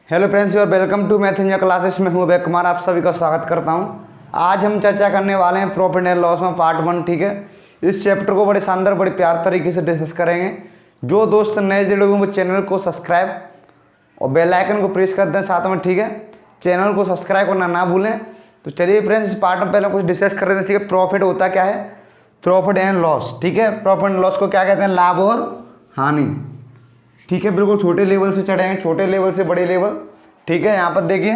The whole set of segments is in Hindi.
हेलो फ्रेंड्स और welcome to Math India Classes में हूँ अभय कुमार, आप सभी का स्वागत करता हूँ। आज हम चर्चा करने वाले हैं प्रॉफिट एंड लॉस में पार्ट 1। ठीक है, इस चैप्टर को बड़े शानदार बड़े प्यार तरीके से डिस्कस करेंगे। जो दोस्त नए जुड़े हुए वो चैनल को सब्सक्राइब और बेल आइकन को प्रेस कर दें साथ में। ठीक है, चैनल को सब्सक्राइब करना ना भूलें। तो चलिए फ्रेंड्स, इस पार्ट में पहले कुछ डिस्कस कर रहे थे। ठीक है, प्रॉफिट होता क्या है, प्रॉफिट एंड लॉस। ठीक है, प्रॉफिट एंड लॉस को क्या कहते हैं, लाभ और हानि। ठीक है, बिल्कुल छोटे लेवल से चढ़े हैं, छोटे लेवल से बड़े लेवल। ठीक है, यहाँ पर देखिए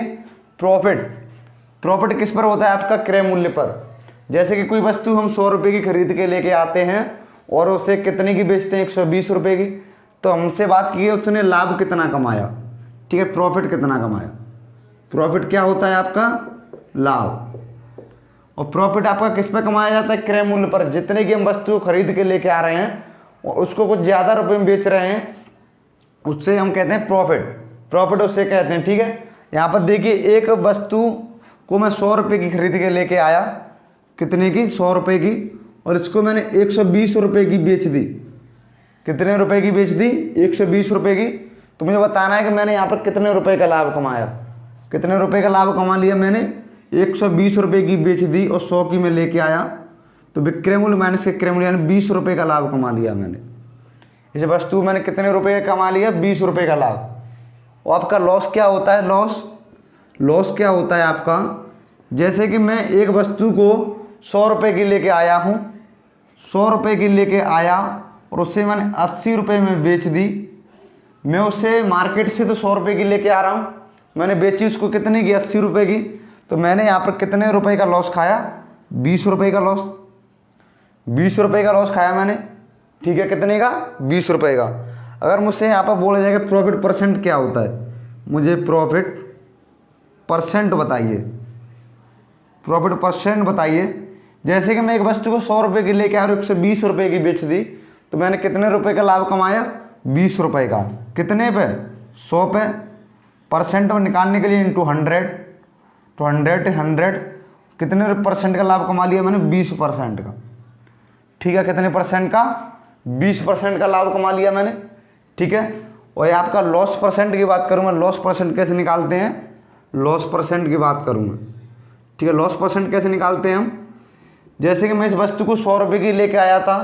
प्रॉफिट किस पर होता है, आपका क्रय मूल्य पर। जैसे कि कोई वस्तु हम 100 रुपये की खरीद के लेके आते हैं और उसे कितने की बेचते हैं, 120 रुपये की। तो हमसे बात की है उसने लाभ कितना कमाया। ठीक है, प्रॉफिट कितना कमाया। प्रॉफिट क्या होता है आपका, लाभ। और प्रॉफिट आपका किस पर कमाया जाता है, क्रय मूल्य पर। जितने की हम वस्तु खरीद के लेके आ रहे हैं और उसको कुछ ज़्यादा रुपये में बेच रहे हैं, उससे हम कहते हैं प्रॉफिट उससे कहते हैं। ठीक है, यहाँ पर देखिए एक वस्तु को मैं 100 रुपये की खरीद के लेके आया, कितने की, 100 रुपये की, और इसको मैंने 120 रुपये की बेच दी। कितने रुपए की बेच दी, 120 रुपये की। तो मुझे बताना है कि मैंने यहाँ पर कितने रुपए का लाभ कमाया। कितने रुपए का लाभ कमा लिया मैंने, 120 रुपये की बेच दी और 100 की मैं लेके आया। तो विक्रय मूल्य माइनस विक्रय मूल्य यानी 20 रुपये का लाभ कमा लिया मैंने। इस वस्तु मैंने कितने रुपए का कमा लिया, 20 रुपये का लाभ। और आपका लॉस क्या होता है, लॉस क्या होता है आपका, जैसे कि मैं एक वस्तु को 100 रुपये की लेके आया हूँ, 100 रुपये की लेके आया और उससे मैंने 80 रुपये में बेच दी। मैं उससे मार्केट से तो 100 रुपये की लेके आ रहा हूँ, मैंने बेची उसको कितने की, 80 रुपये की। तो मैंने यहाँ पर कितने रुपये का लॉस खाया, 20 रुपये का लॉस। 20 रुपये का लॉस खाया मैंने। ठीक है, कितने का, 20 रुपये का। अगर मुझसे यहाँ पर बोला जाएगा प्रॉफिट परसेंट क्या होता है, मुझे प्रॉफिट परसेंट बताइए, प्रॉफिट परसेंट बताइए। जैसे कि मैं एक वस्तु को 100 रुपये की लेके आ रहा हूँ, 120 रुपये की बेच दी, तो मैंने कितने रुपये का लाभ कमाया, 20 रुपये का। कितने पे, 100 पे। परसेंट में निकालने के लिए इंटू 100, तो 100 कितने परसेंट का लाभ कमा लिया मैंने, 20% का। ठीक है, कितने परसेंट का, 20% का लाभ कमा लिया मैंने। ठीक है, और ये आपका लॉस परसेंट की बात करूँ मैं, लॉस परसेंट कैसे निकालते हैं, लॉस परसेंट की बात करूँ मैं। ठीक है, लॉस परसेंट कैसे निकालते हैं हम, जैसे कि मैं इस वस्तु को 100 रुपये की लेके आया था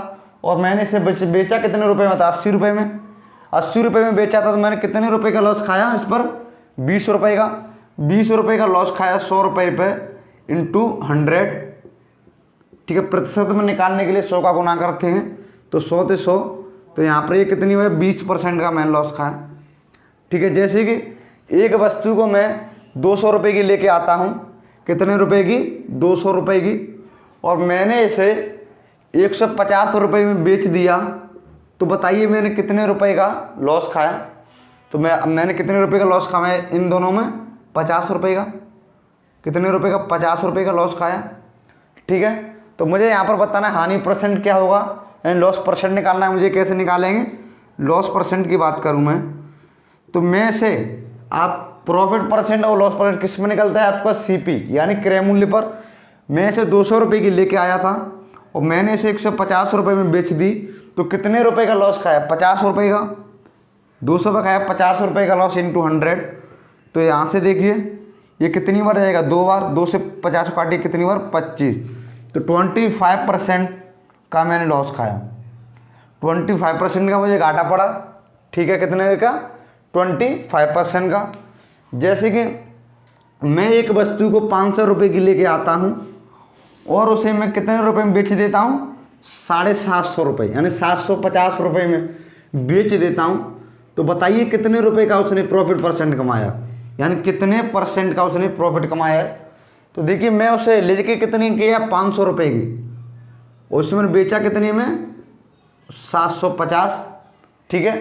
और मैंने इसे बेचा कितने रुपये में था, 80 रुपये में। 80 रुपये में बेचा था तो मैंने कितने रुपये का लॉस खाया इस पर, 20 रुपये का। 20 रुपये का लॉस खाया 100 रुपये पे इंटू 100। ठीक है, प्रतिशत में निकालने के लिए 100 का गुना करते हैं, तो 100 से 100, तो यहाँ पर ये कितनी हुई, 20% का मैंने लॉस खाया। ठीक है, जैसे कि एक वस्तु को मैं 200 रुपये की लेके आता हूँ, कितने रुपए की, 200 रुपये की, और मैंने इसे 150 रुपये में बेच दिया। तो बताइए मैंने कितने रुपए का लॉस खाया। तो मैंने कितने रुपए का लॉस खाया इन दोनों में, 50 रुपये का। कितने रुपए का, 50 रुपये का लॉस खाया। ठीक है, तो मुझे यहाँ पर बताना है हानि परसेंट क्या होगा, एंड लॉस परसेंट निकालना है मुझे। कैसे निकालेंगे, लॉस परसेंट की बात करूँ मैं, तो मैं से आप प्रॉफिट परसेंट और लॉस परसेंट किस में निकलता है आपका, सीपी यानी क्रय मूल्य पर। मैं इसे 200 रुपये की लेके आया था और मैंने इसे 150 रुपये में बेच दी, तो कितने रुपए का लॉस खाया, 50 रुपये का। 200 का खाया, 50 रुपये का लॉस इंटू 100। तो यहाँ से देखिए ये कितनी बार जाएगा, 2 बार। 2 से 50 काटिए कितनी बार, 25। तो 25% का मैंने लॉस खाया, 25% का मुझे घाटा पड़ा। ठीक है, कितने का, 25% का। जैसे कि मैं एक वस्तु को 500 रुपये की लेके आता हूँ और उसे मैं कितने रुपए में बेच देता हूँ, 750 रुपये यानी 750 रुपये में बेच देता हूँ। तो बताइए कितने रुपए का उसने प्रॉफिट परसेंट कमाया, यानी कितने परसेंट का उसने प्रॉफिट कमाया है। तो देखिए मैं उसे लेके कितनी किया, 500 रुपये की, और उसमें मैंने बेचा कितने में, 750। ठीक है,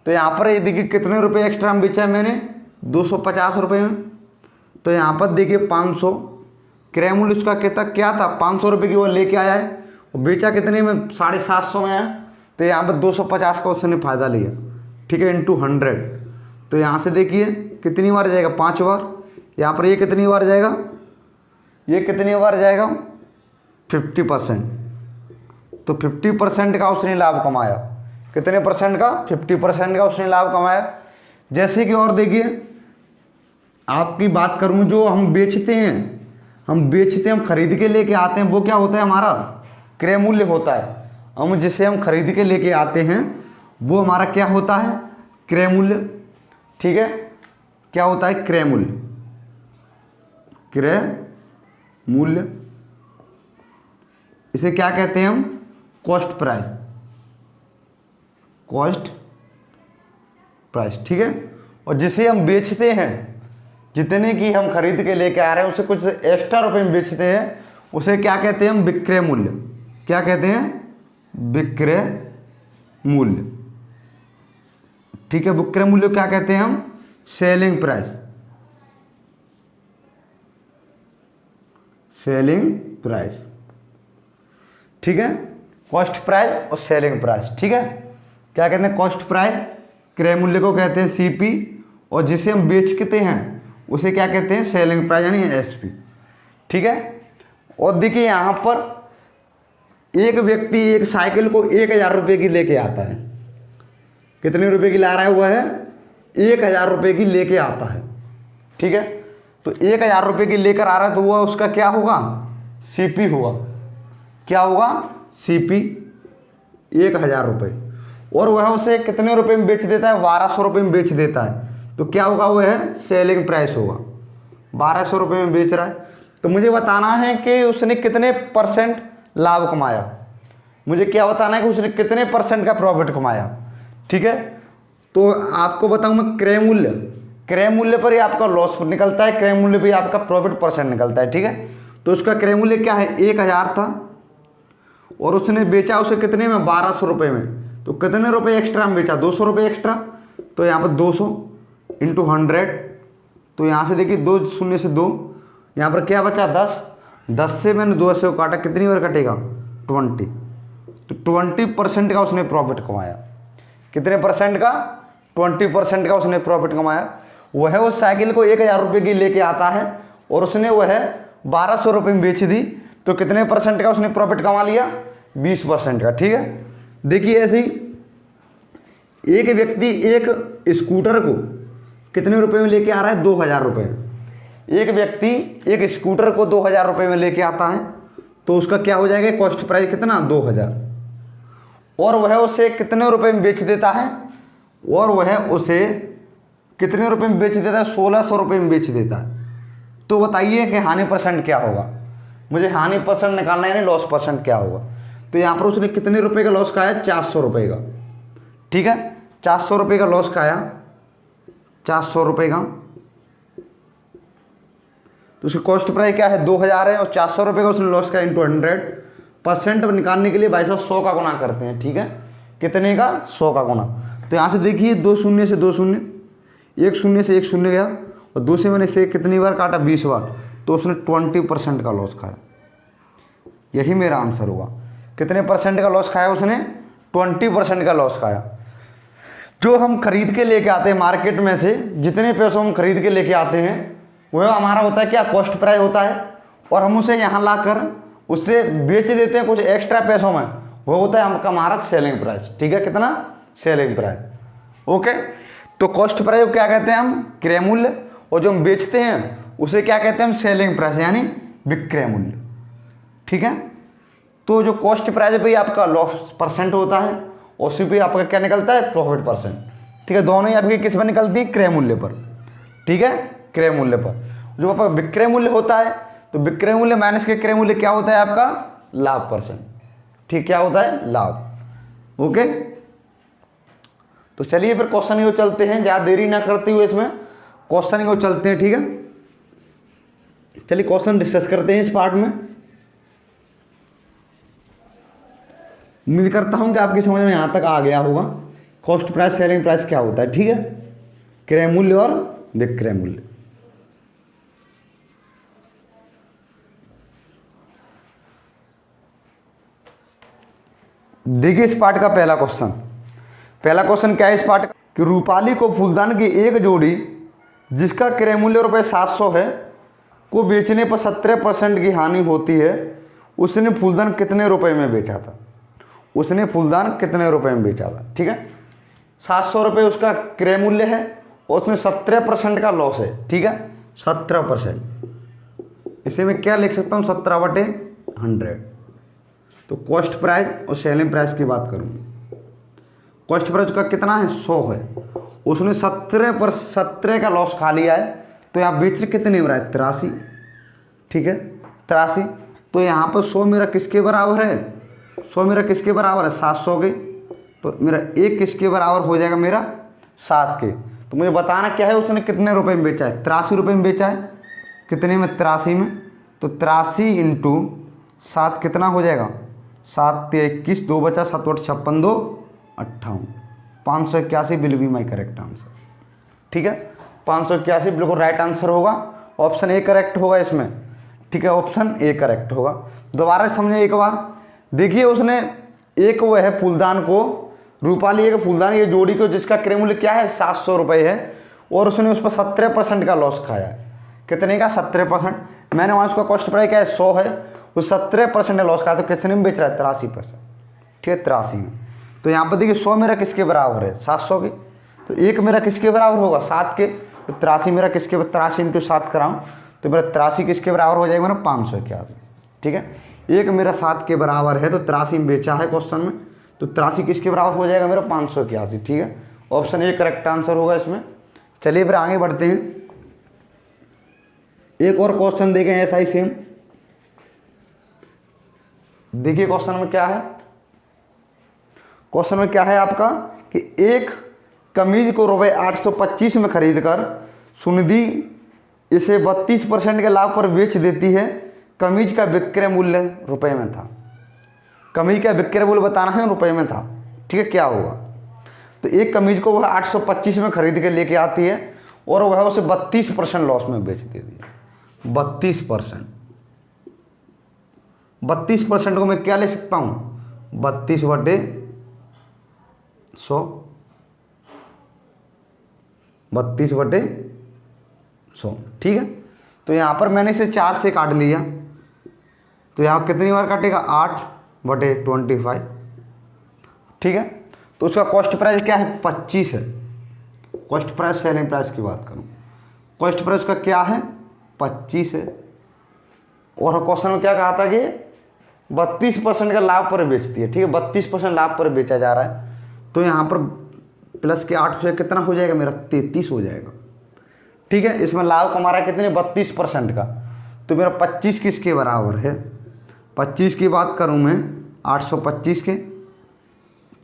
तो यहाँ पर ये देखिए कितने रुपए एक्स्ट्रा में बेचा है मैंने, 250 रुपये में। तो यहाँ पर देखिए 500, क्रय मूल्य उसका कितना क्या था, 500 रुपये की वो लेके आया है और बेचा कितने में, 750 में आया। तो यहाँ पर 250 का उसने फ़ायदा लिया। ठीक है, इंटू 100। तो यहाँ से देखिए कितनी बार जाएगा, 5 बार। यहाँ पर ये कितनी बार जाएगा, ये कितनी बार जाएगा, 50%। तो 50% का उसने लाभ कमाया। कितने परसेंट का, 50% का उसने लाभ कमाया। जैसे कि और देखिए आपकी बात करूं, जो हम बेचते हैं, हम खरीद के लेके आते हैं, वो क्या होता है हमारा क्रय मूल्य होता है। हम जिसे हम खरीद के लेके आते हैं वो हमारा क्या होता है, क्रय मूल्य। ठीक है, क्या होता है क्रय मूल्य, क्रय मूल्य। इसे क्या कहते हैं हम, कॉस्ट प्राइस, कॉस्ट प्राइस। ठीक है, और जिसे हम बेचते हैं, जितने की हम खरीद के लेके आ रहे हैं उसे कुछ एक्स्ट्रा रुपए में बेचते हैं, उसे क्या कहते हैं हम, विक्रय मूल्य। क्या कहते हैं, विक्रय मूल्य। ठीक है, विक्रय मूल्य क्या कहते हैं हम, सेलिंग प्राइस, सेलिंग प्राइस। ठीक है, कॉस्ट प्राइस और सेलिंग प्राइस। ठीक है, क्या कहते हैं, कॉस्ट प्राइस, क्रय मूल्य को कहते हैं सीपी, और जिसे हम बेचते हैं उसे क्या कहते हैं, सेलिंग प्राइस यानी एसपी। ठीक है, और देखिए यहाँ पर एक व्यक्ति एक साइकिल को 1000 रुपये की लेके आता है। कितने रुपए की ला रहा है, वह है 1000 रुपये की लेके आता है। ठीक है, तो 1000 रुपये की लेकर आ रहा है तो वह उसका क्या होगा, सीपी होगा। क्या होगा, सीपी 1000 रुपये, और वह उसे कितने रुपए में बेच देता है, 1200 रुपये में बेच देता है, तो क्या होगा, वह है सेलिंग प्राइस होगा। 1200 रुपये में बेच रहा है, तो मुझे बताना है कि उसने कितने परसेंट लाभ कमाया। मुझे क्या बताना है कि उसने कितने परसेंट का प्रॉफिट कमाया। ठीक है, तो आपको बताऊं मैं क्रय मूल्य, क्रय मूल्य पर ही आपका लॉस निकलता है, क्रय मूल्य पर ही आपका प्रॉफिट परसेंट निकलता है। ठीक है, तो उसका क्रय मूल्य क्या है, 1000 था, और उसने बेचा उसे कितने में, 1200 रुपये में। तो कितने रुपए एक्स्ट्रा में बेचा, 200 रुपये एक्स्ट्रा। तो यहाँ पर 200 इंटू 100, तो यहाँ से देखिए 2 शून्य से 2, यहाँ पर क्या बचा 10। 10 से मैंने 2 से काटा, कितनी बार कटेगा, 20। तो 20% का उसने प्रॉफिट कमाया। कितने परसेंट का, 20% का उसने प्रॉफिट कमाया। वह उस साइकिल को 1000 रुपये की लेके आता है और उसने वह 1200 रुपये में बेच दी, तो कितने परसेंट का उसने प्रॉफिट कमा लिया, 20% का। ठीक है, देखिए ऐसे ही एक व्यक्ति एक स्कूटर को कितने रुपए में लेके आ रहा है, 2000 रुपये। एक व्यक्ति एक स्कूटर को 2000 रुपये में लेके आता है, तो उसका क्या हो जाएगा, कॉस्ट प्राइस कितना, 2000, और वह उसे कितने रुपए में बेच देता है, और वह उसे कितने रुपए में बेच देता है, 1600 रुपये में बेच देता है। तो बताइए कि हानि परसेंट क्या होगा, मुझे हानि परसेंट निकालना है, यानी लॉस परसेंट क्या होगा। तो यहाँ पर उसने कितने रुपए का लॉस खाया, 400 रुपये का। ठीक है, 400 रुपये का लॉस खाया, 400 रुपये का। तो उसकी कॉस्ट प्राइस क्या है, 2000 है, और 400 रुपये का उसने लॉस खाया इंटू 100%। निकालने के लिए भाई साहब 100 का गुना करते हैं। ठीक है, कितने का, 100 का गुना। तो यहाँ से देखिए 2 शून्य से 2 शून्य, 1 शून्य से 1 शून्य गया, और 2 से मैंने इसे कितनी बार काटा, 20 बार, तो उसने 20% का लॉस खाया। यही मेरा आंसर होगा। कितने परसेंट का लॉस खाया उसने, 20% का लॉस खाया। जो हम खरीद के लेके आते हैं मार्केट में से, जितने पैसों हम खरीद के लेके आते हैं वह हमारा होता है क्या, कॉस्ट प्राइस होता है, और हम उसे यहाँ लाकर उससे बेच देते हैं कुछ एक्स्ट्रा पैसों में, वो होता है हमारा सेलिंग प्राइस। ठीक है, कितना, सेलिंग प्राइस। ओके, तो कॉस्ट प्राइस को क्या कहते हैं हम, क्रय मूल्य, और जो हम बेचते हैं उसे क्या कहते हैं हम, सेलिंग प्राइस यानी विक्रय मूल्य। ठीक है, तो जो कॉस्ट प्राइस पे आपका लॉस परसेंट होता है, और उसी पे आपका क्या निकलता है, प्रॉफिट परसेंट। ठीक है, दोनों ही आपकी किस पर निकलती है, क्रय मूल्य पर। ठीक है, क्रय मूल्य पर। जो आपका विक्रय मूल्य होता है, तो विक्रय मूल्य माइनस के क्रय मूल्य क्या होता है आपका, लाभ परसेंट। ठीक, क्या होता है, लाभ। ओके, तो चलिए फिर क्वेश्चन को चलते हैं, ज़्यादा देरी ना करते हुए इसमें क्वेश्चन को चलते हैं। ठीक है, चलिए क्वेश्चन डिस्कस करते हैं इस पार्ट में। उम्मीद करता हूं कि आपकी समझ में यहां तक आ गया होगा कॉस्ट प्राइस, सेलिंग प्राइस क्या होता है। ठीक है, क्रय मूल्य और विक्रय मूल्य। देखिए इस पार्ट का पहला क्वेश्चन क्या है इस पार्ट का, कि रूपाली को फूलदान की एक जोड़ी जिसका क्रय मूल्य ₹700 है को बेचने पर 17% की हानि होती है, उसने फूलदान कितने रुपए में बेचा था, उसने फूलदान कितने रुपए में बेचा था। ठीक है, 700 रुपये उसका क्रय मूल्य है और उसमें 17% का लॉस है। ठीक है, 17%। इसे मैं क्या लिख सकता हूँ, 17/100। तो कॉस्ट प्राइस और सेलिंग प्राइस की बात करूँ, कॉस्ट प्राइस का कितना है, 100 है, उसने 17 का लॉस खा लिया है, तो यहाँ बेच कितने में रहा है, 83। ठीक है, 83। तो यहाँ पर 100 मेरा किसके बराबर है, 100 मेरा किसके बराबर है, 700 के। तो मेरा एक किसके बराबर हो जाएगा, मेरा 7 के। तो मुझे बताना क्या है, उसने कितने रुपए में बेचा है, 83 रुपये में बेचा है। कितने में, 83 में। तो 83 इंटू 7 कितना हो जाएगा, 7 × 21, 2 बचा, 7 × 8 = 56, 2 58, 581 will be my correct answer. ठीक है, 581 बिल्कुल राइट आंसर होगा, ऑप्शन ए करेक्ट होगा इसमें। ठीक है, ऑप्शन ए करेक्ट होगा। दोबारा समझे एक बार, देखिए उसने एक वो है फूलदान को, रूपाली एक फूलदान, ये जोड़ी को, जिसका क्रय मूल्य क्या है, 700 रुपये है, और उसने उस पर 17% का लॉस खाया है। कितने का, 17%। मैंने वहाँ उसका कॉस्ट प्राइस क्या है, 100 है, उस 17% लॉस खाया, तो कितने में बेच रहा है, 83%। ठीक है, 83 में। तो यहाँ पर देखिए 100 मेरा किसके बराबर है, 700 के। तो एक मेरा किसके बराबर होगा, 7 के। तो 83 मेरा किसके, 83 इंटू 7 कराऊँ तो मेरा 83 किसके बराबर हो जाएगा, मेरा 581। ठीक है, एक मेरा 7 के बराबर है, तो 83 में बेचा है क्वेश्चन में, तो 83 किसके बराबर हो जाएगा, मेरा 581। ठीक है, ऑप्शन ए करेक्ट आंसर होगा इसमें। चलिए फिर आगे बढ़ते हैं, एक और क्वेश्चन देखें ऐसा ही सेम। देखिए क्वेश्चन में क्या है, क्वेश्चन में क्या है आपका कि एक कमीज को ₹825 में खरीद कर सुनिधि इसे 32% के लाभ पर बेच देती है। कमीज का विक्रय मूल्य रुपए में था, कमीज का विक्रय मूल्य बताना है, रुपए में था। ठीक है, क्या होगा, तो एक कमीज को वह 825 में खरीद के लेके आती है और वह उसे 32% लॉस में बेच देती है। 32% को मैं क्या ले सकता हूँ, 32/100, 32/100। ठीक है, तो यहाँ पर मैंने इसे 4 से काट लिया, तो यहाँ कितनी बार काटेगा, 8/25। ठीक है, तो उसका कॉस्ट प्राइस क्या है, 25 है। कॉस्ट प्राइस सेलिंग प्राइस की बात करूँ, कॉस्ट प्राइस का क्या है, 25 है। और क्वेश्चन में क्या कहा था कि 32% का लाभ पर बेचती है। ठीक है, 32% लाभ पर बेचा जा रहा है, तो यहाँ पर प्लस के 8 से कितना हो जाएगा, मेरा 33 हो जाएगा। ठीक है, इसमें लाभ कमा रहा है कितने, 32% का, तो मेरा 25 किसके बराबर है, 25 की बात करूँ मैं, 825 के।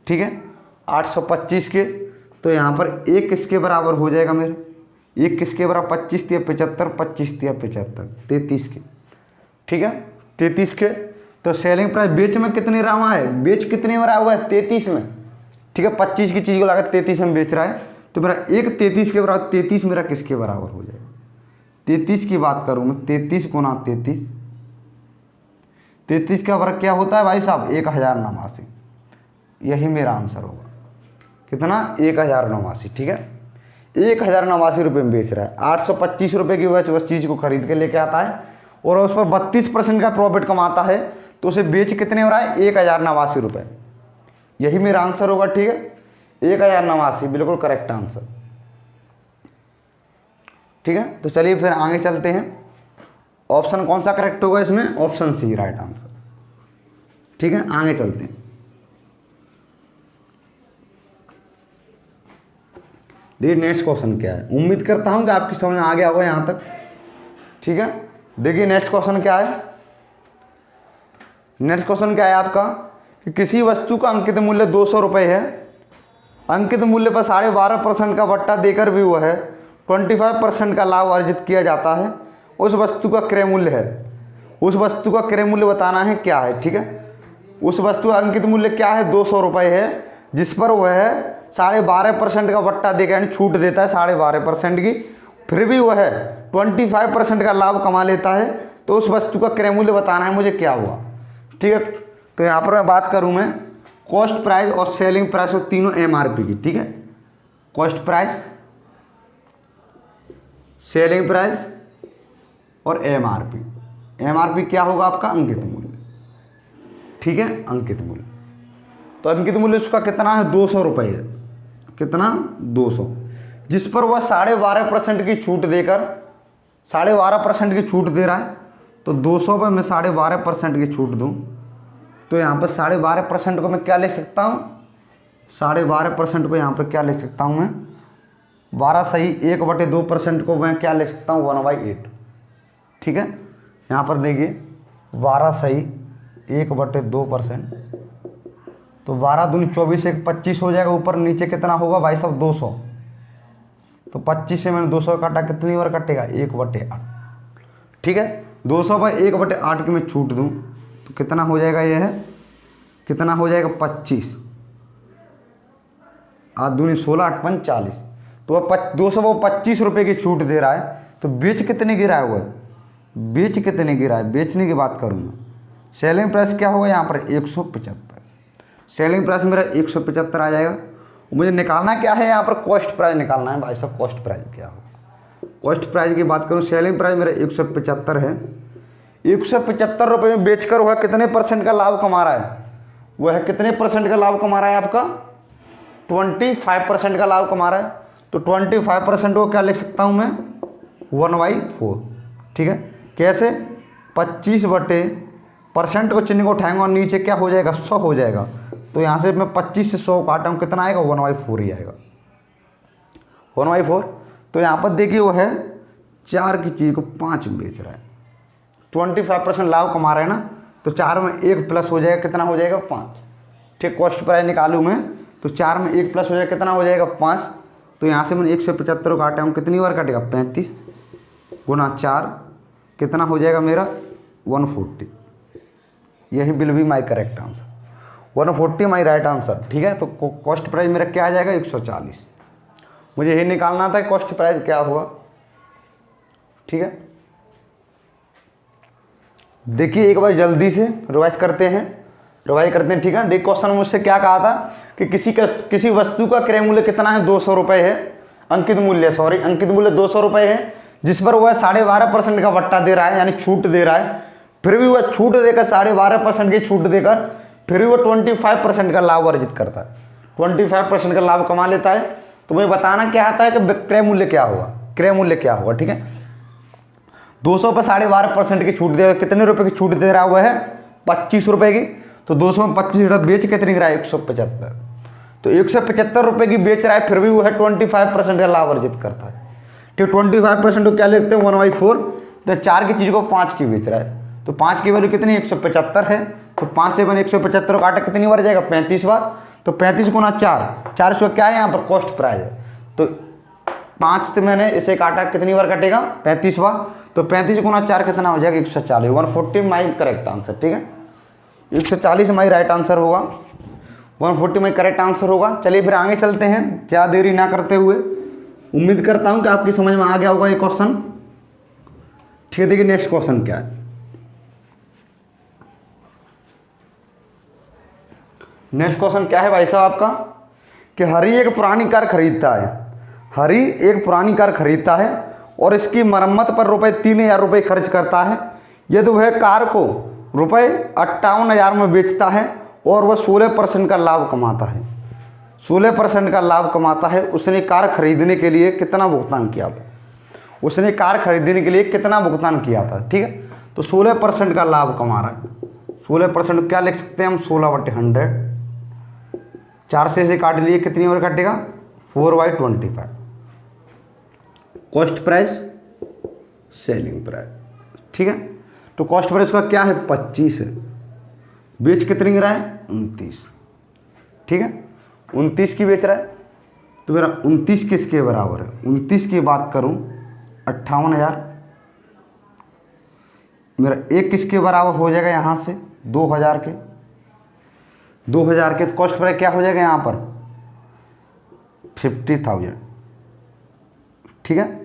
ठीक है, 825 के, तो यहाँ पर एक किसके बराबर हो जाएगा मेरा, एक किसके बराबर, 25 × 75, 25 × 75, 33 के। ठीक है, 33 के। तो सेलिंग प्राइस बेच में कितने रहा है, बेच कितने में रहा हुआ है, 33 में। ठीक है, 25 की चीज़ को लाकर 33 में बेच रहा है, तो मेरा एक 33 के बराबर, 33 मेरा किसके बराबर हो जाएगा, 33 की बात करूँ मैं, 33 × 33, 33 का वर्ग क्या होता है भाई साहब, 1089। यही मेरा आंसर होगा, कितना, 1089। ठीक है, 1089 रुपये में बेच रहा है, 825 रुपये की वजह उस चीज़ को खरीद के लेके आता है और उस पर 32% का प्रॉफिट कमाता है, तो उसे बेच कितने हो रहा है, 1089 रुपये। यही मेरा आंसर होगा। ठीक है, 1089 बिल्कुल करेक्ट आंसर। ठीक है, तो चलिए फिर आगे चलते हैं, ऑप्शन कौन सा करेक्ट होगा इसमें, ऑप्शन सी राइट आंसर। ठीक है, आगे चलते हैं। देखिए नेक्स्ट क्वेश्चन क्या है, उम्मीद करता हूं कि आपकी समझ में आ गया होगा यहां तक। ठीक है, देखिए नेक्स्ट क्वेश्चन क्या है, नेक्स्ट क्वेश्चन क्या है आपका कि किसी वस्तु का अंकित मूल्य 200 रुपये है, अंकित मूल्य पर 12.5% का बट्टा देकर भी वह 25% का लाभ अर्जित किया जाता है, उस वस्तु का क्रय मूल्य है, उस वस्तु का क्रय मूल्य बताना है क्या है। ठीक है, उस वस्तु का अंकित मूल्य क्या है, 200 रुपये है, जिस पर वह 12.5% का बट्टा देकर यानी छूट देता है 12.5% की, फिर भी वह 25% का लाभ कमा लेता है, तो उस वस्तु का क्रय मूल्य बताना है मुझे क्या हुआ। ठीक है, तो यहाँ पर मैं बात करूँ मैं कॉस्ट प्राइस और सेलिंग प्राइस और तीनों MRP की। ठीक है, कॉस्ट प्राइस, सेलिंग प्राइस और MRP। MRP क्या होगा आपका, अंकित मूल्य। ठीक है, अंकित मूल्य, तो अंकित मूल्य उसका कितना है, 200 रुपये है, कितना, 200, जिस पर वह 12.5% की छूट देकर 12.5% की छूट दे रहा है, तो 200 पे मैं 12.5% की छूट दूँ तो यहाँ पर 12.5% को मैं क्या ले सकता हूँ, 12.5% को यहाँ पर क्या ले सकता हूँ मैं, 12 सही 1/2% को मैं क्या ले सकता हूँ 1/8। ठीक है, यहाँ पर देखिए 12 सही 1/2%, तो 12 दूनी 24 1 25 हो जाएगा, ऊपर नीचे कितना होगा भाई साहब 200, तो 25 से मैंने 200 काटा, कितनी बार कटेगा 1/8। ठीक है, 200 पर 1/8 की मैं छूट दूँ तो कितना हो जाएगा, यह है कितना हो जाएगा 25, 8 दूनी 16 8 5 40, तो वह 200 को 25 रुपये की छूट दे रहा है, तो बेच कितने गिरा है, वह बेच कितने गिरा है, बेचने की बात करूँगा। सेलिंग प्राइस क्या होगा यहाँ पर 175, सेलिंग प्राइस मेरा 175 आ जाएगा। मुझे निकालना क्या है यहाँ पर, कॉस्ट प्राइस निकालना है भाई साहब। कॉस्ट प्राइस क्या होगा, कॉस्ट प्राइस की बात करूँ, सेलिंग प्राइस मेरा 175 है, 175 रुपये में बेचकर वह कितने % का लाभ कमा रहा है, वह कितने % का लाभ कमा रहा है, आपका 25% का लाभ कमा रहा है। तो 25% को क्या लिख सकता हूँ मैं 1/4। ठीक है, कैसे 25% को चिन्ह को उठाएंगे और नीचे क्या हो जाएगा 100 हो जाएगा, तो यहाँ से मैं 25 से 100 काटा हूँ, कितना आएगा 1/4 ही आएगा, 1/4। तो यहाँ पर देखिए वो है 4 की चीज़ को 5 बेच रहा है, 25% लाभ कमा रहा है ना, तो 4 में 1 प्लस हो जाएगा, कितना हो जाएगा 5। ठीक, कॉस्ट प्राइस निकालूँ मैं तो 4 में 1 प्लस हो जाएगा, कितना हो जाएगा 5। तो यहाँ से मैंने 175 काटा हूँ, कितनी बार काटेगा 35 गुना 4, कितना हो जाएगा मेरा 140। यही will be my correct answer, 140 my right answer. ठीक है, तो कॉस्ट प्राइस मेरा क्या आ जाएगा 140। मुझे यही निकालना था कॉस्ट प्राइस क्या हुआ। ठीक है, देखिए एक बार जल्दी से रिवाइज करते हैं। ठीक है, देख क्वेश्चन मुझसे क्या कहा था कि किसी वस्तु का क्रय मूल्य कितना है 200 रुपये है, अंकित मूल्य 200 रुपये है, जिस पर वह 12.5% का वट्टा दे रहा है, यानी छूट दे रहा है। फिर भी वह छूट देकर 12.5% की छूट देकर फिर भी वह 25% का लाभ अर्जित करता है, 25% का लाभ कमा लेता है। तो मुझे बताना क्या आता है कि क्रय मूल्य क्या होगा, क्रय मूल्य क्या होगा। ठीक है, 200 पर 12.5% की छूट दे, कितने रुपए की छूट दे रहा हुआ है 25 रुपए की, तो 200 में 25 बेच कितनी गिरा है 175, तो 175 रुपए की बेच रहा है, फिर भी वो है 25% का लाभ अर्जित करता है। ठीक, 25% को क्या लेते हैं 1/4, तो 4 की चीज़ को 5 की बेच रहा है, तो 5 की वैल्यू कितनी 175 है, तो 5 से मैंने 175 काटा, कितनी बार जाएगा 35 बार, तो 35 गुना 4 सौ क्या है यहाँ पर कॉस्ट प्राइस है, तो 5 से मैंने इसे काटा, कितनी बार कटेगा 35 बार, तो 35 गुना 4 कितना हो जाएगा 140, 140 माई करेक्ट आंसर। ठीक है, 140 माई राइट आंसर होगा, 140 माई करेक्ट आंसर होगा। चलिए फिर आगे चलते हैं, ज़्यादा देरी ना करते हुए। उम्मीद करता हूँ कि आपकी समझ में आ गया होगा ये क्वेश्चन। ठीक है, देखिए नेक्स्ट क्वेश्चन क्या है। नेक्स्ट क्वेश्चन क्या है भाई साहब आपका, कि हरी एक पुरानी कार खरीदता है, और इसकी मरम्मत पर ₹3000 रुपये खर्च करता है। यदि वह कार को ₹58,000 में बेचता है और वह 16% का लाभ कमाता है, 16% का लाभ कमाता है, उसने कार खरीदने के लिए कितना भुगतान किया था, उसने कार खरीदने के लिए कितना भुगतान किया था। ठीक है, तो 16% का लाभ कमा रहा है, 16% क्या लिख सकते हैं हम 16/100, 4 से इसे काट लिए, कितनी बार काटेगा 4/25। Cost price selling price. ठीक है, तो कॉस्ट प्राइस का क्या है 25 है, बेच कितनी गिरा है 29। ठीक है, 29 की बेच रहा है, तो मेरा 29 किसके बराबर है, 29 की बात करूं 58,000, मेरा एक किसके बराबर हो जाएगा यहाँ से 2,000 के, 2,000 के कॉस्ट प्राइस क्या हो जाएगा यहाँ पर 50,000। ठीक है,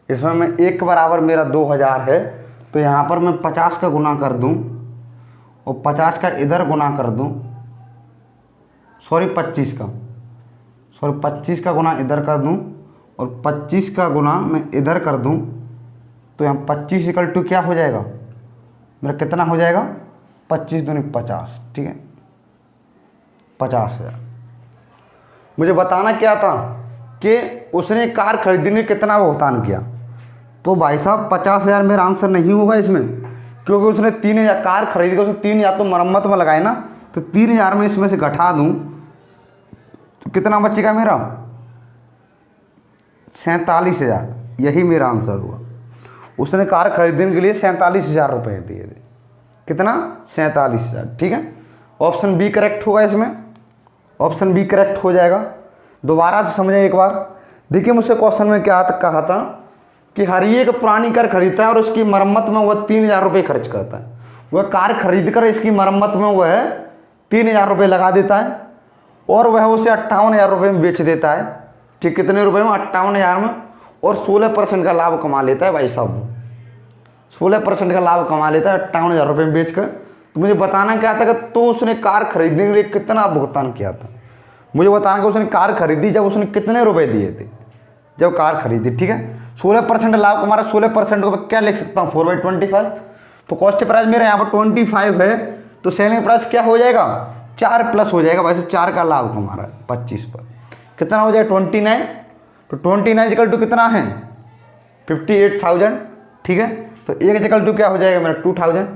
इसमें मैं एक के बराबर मेरा 2,000 है, तो यहाँ पर मैं 50 का गुना कर दूँ और 50 का इधर गुना कर दूँ, 25 का गुना इधर कर दूँ और 25 का गुना मैं इधर कर दूँ, तो यहाँ 25 = क्या हो जाएगा मेरा, कितना हो जाएगा 25 दूनी 50। ठीक है, 50,000। मुझे बताना क्या था कि उसने कार खरीदने में कितना भुगतान किया, तो भाई साहब 50,000 मेरा आंसर नहीं होगा इसमें, क्योंकि उसने 3,000 कार खरीदी, उसने 3,000 तो मरम्मत में लगाए ना, तो 3,000 में इसमें से घटा दूँ तो कितना बचेगा मेरा? 47,000। यही मेरा आंसर हुआ। उसने कार खरीदने के लिए 47,000 रुपये दिए थे। कितना? 47,000। ठीक है, ऑप्शन बी करेक्ट होगा इसमें, ऑप्शन बी करेक्ट हो जाएगा। दोबारा से समझें एक बार। देखिए मुझसे क्वेश्चन में क्या कहा था कि हर एक पुरानी कार खरीदता है और उसकी मरम्मत में वह 3,000 रुपये खर्च करता है। वह कार खरीद कर इसकी मरम्मत में वह 3,000 रुपये लगा देता है और वह उसे 58,000 रुपये में बेच देता है। ठीक, कितने रुपए में? 58,000 में। और 16% का लाभ कमा लेता है भाई साहब, 16% का लाभ कमा लेता है 58,000 रुपये में बेचकर। तो मुझे बताना क्या था कि तो उसने कार खरीदने के लिए कितना भुगतान किया था। मुझे बताना कि उसने कार खरीदी जब उसने कितने रुपए दिए थे जब कार खरीदी। ठीक है, 16% लाभ कमा रहा है, 16% को क्या लिख सकता हूँ? 4/25। तो कॉस्ट प्राइस मेरा यहाँ पर 25 है, तो सेलिंग प्राइस क्या हो जाएगा? 4 प्लस हो जाएगा। वैसे 4 का लाभ कमा रहा है 25 पर, कितना हो जाएगा? 29। तो 29 इक्वल टू कितना है? 58,000। ठीक है, तो 1 इक्वल टू क्या हो जाएगा मेरा? 2,000।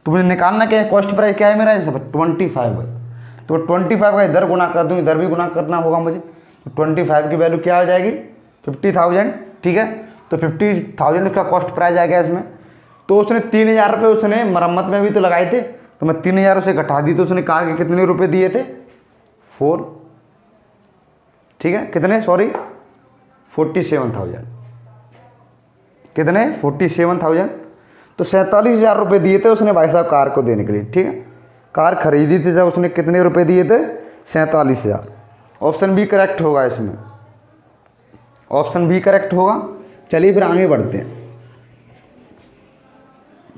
तो मुझे निकालना क्या है? कॉस्ट प्राइस क्या है मेरा? 25 है। तो 25 का इधर गुना कर दूँ, इधर भी गुना करना होगा मुझे। तो 25 की वैल्यू क्या हो जाएगी? 50,000। ठीक है, तो 50,000 का कॉस्ट प्राइस आ गया इसमें। तो उसने 3,000 रुपये उसने मरम्मत में भी तो लगाए थे, तो मैं 3,000 उसे घटा दी, तो उसने कार के कितने रुपये दिए थे? 4। ठीक है, कितने? सॉरी 47,000। कितने? 47,000। तो 47,000 रुपये दिए थे उसने भाई साहब कार को देने के लिए। ठीक है, कार खरीदी थी जब उसने कितने रुपए दिए थे? 47,000। ऑप्शन बी करेक्ट होगा इसमें, ऑप्शन बी करेक्ट होगा। चलिए फिर आगे बढ़ते हैं।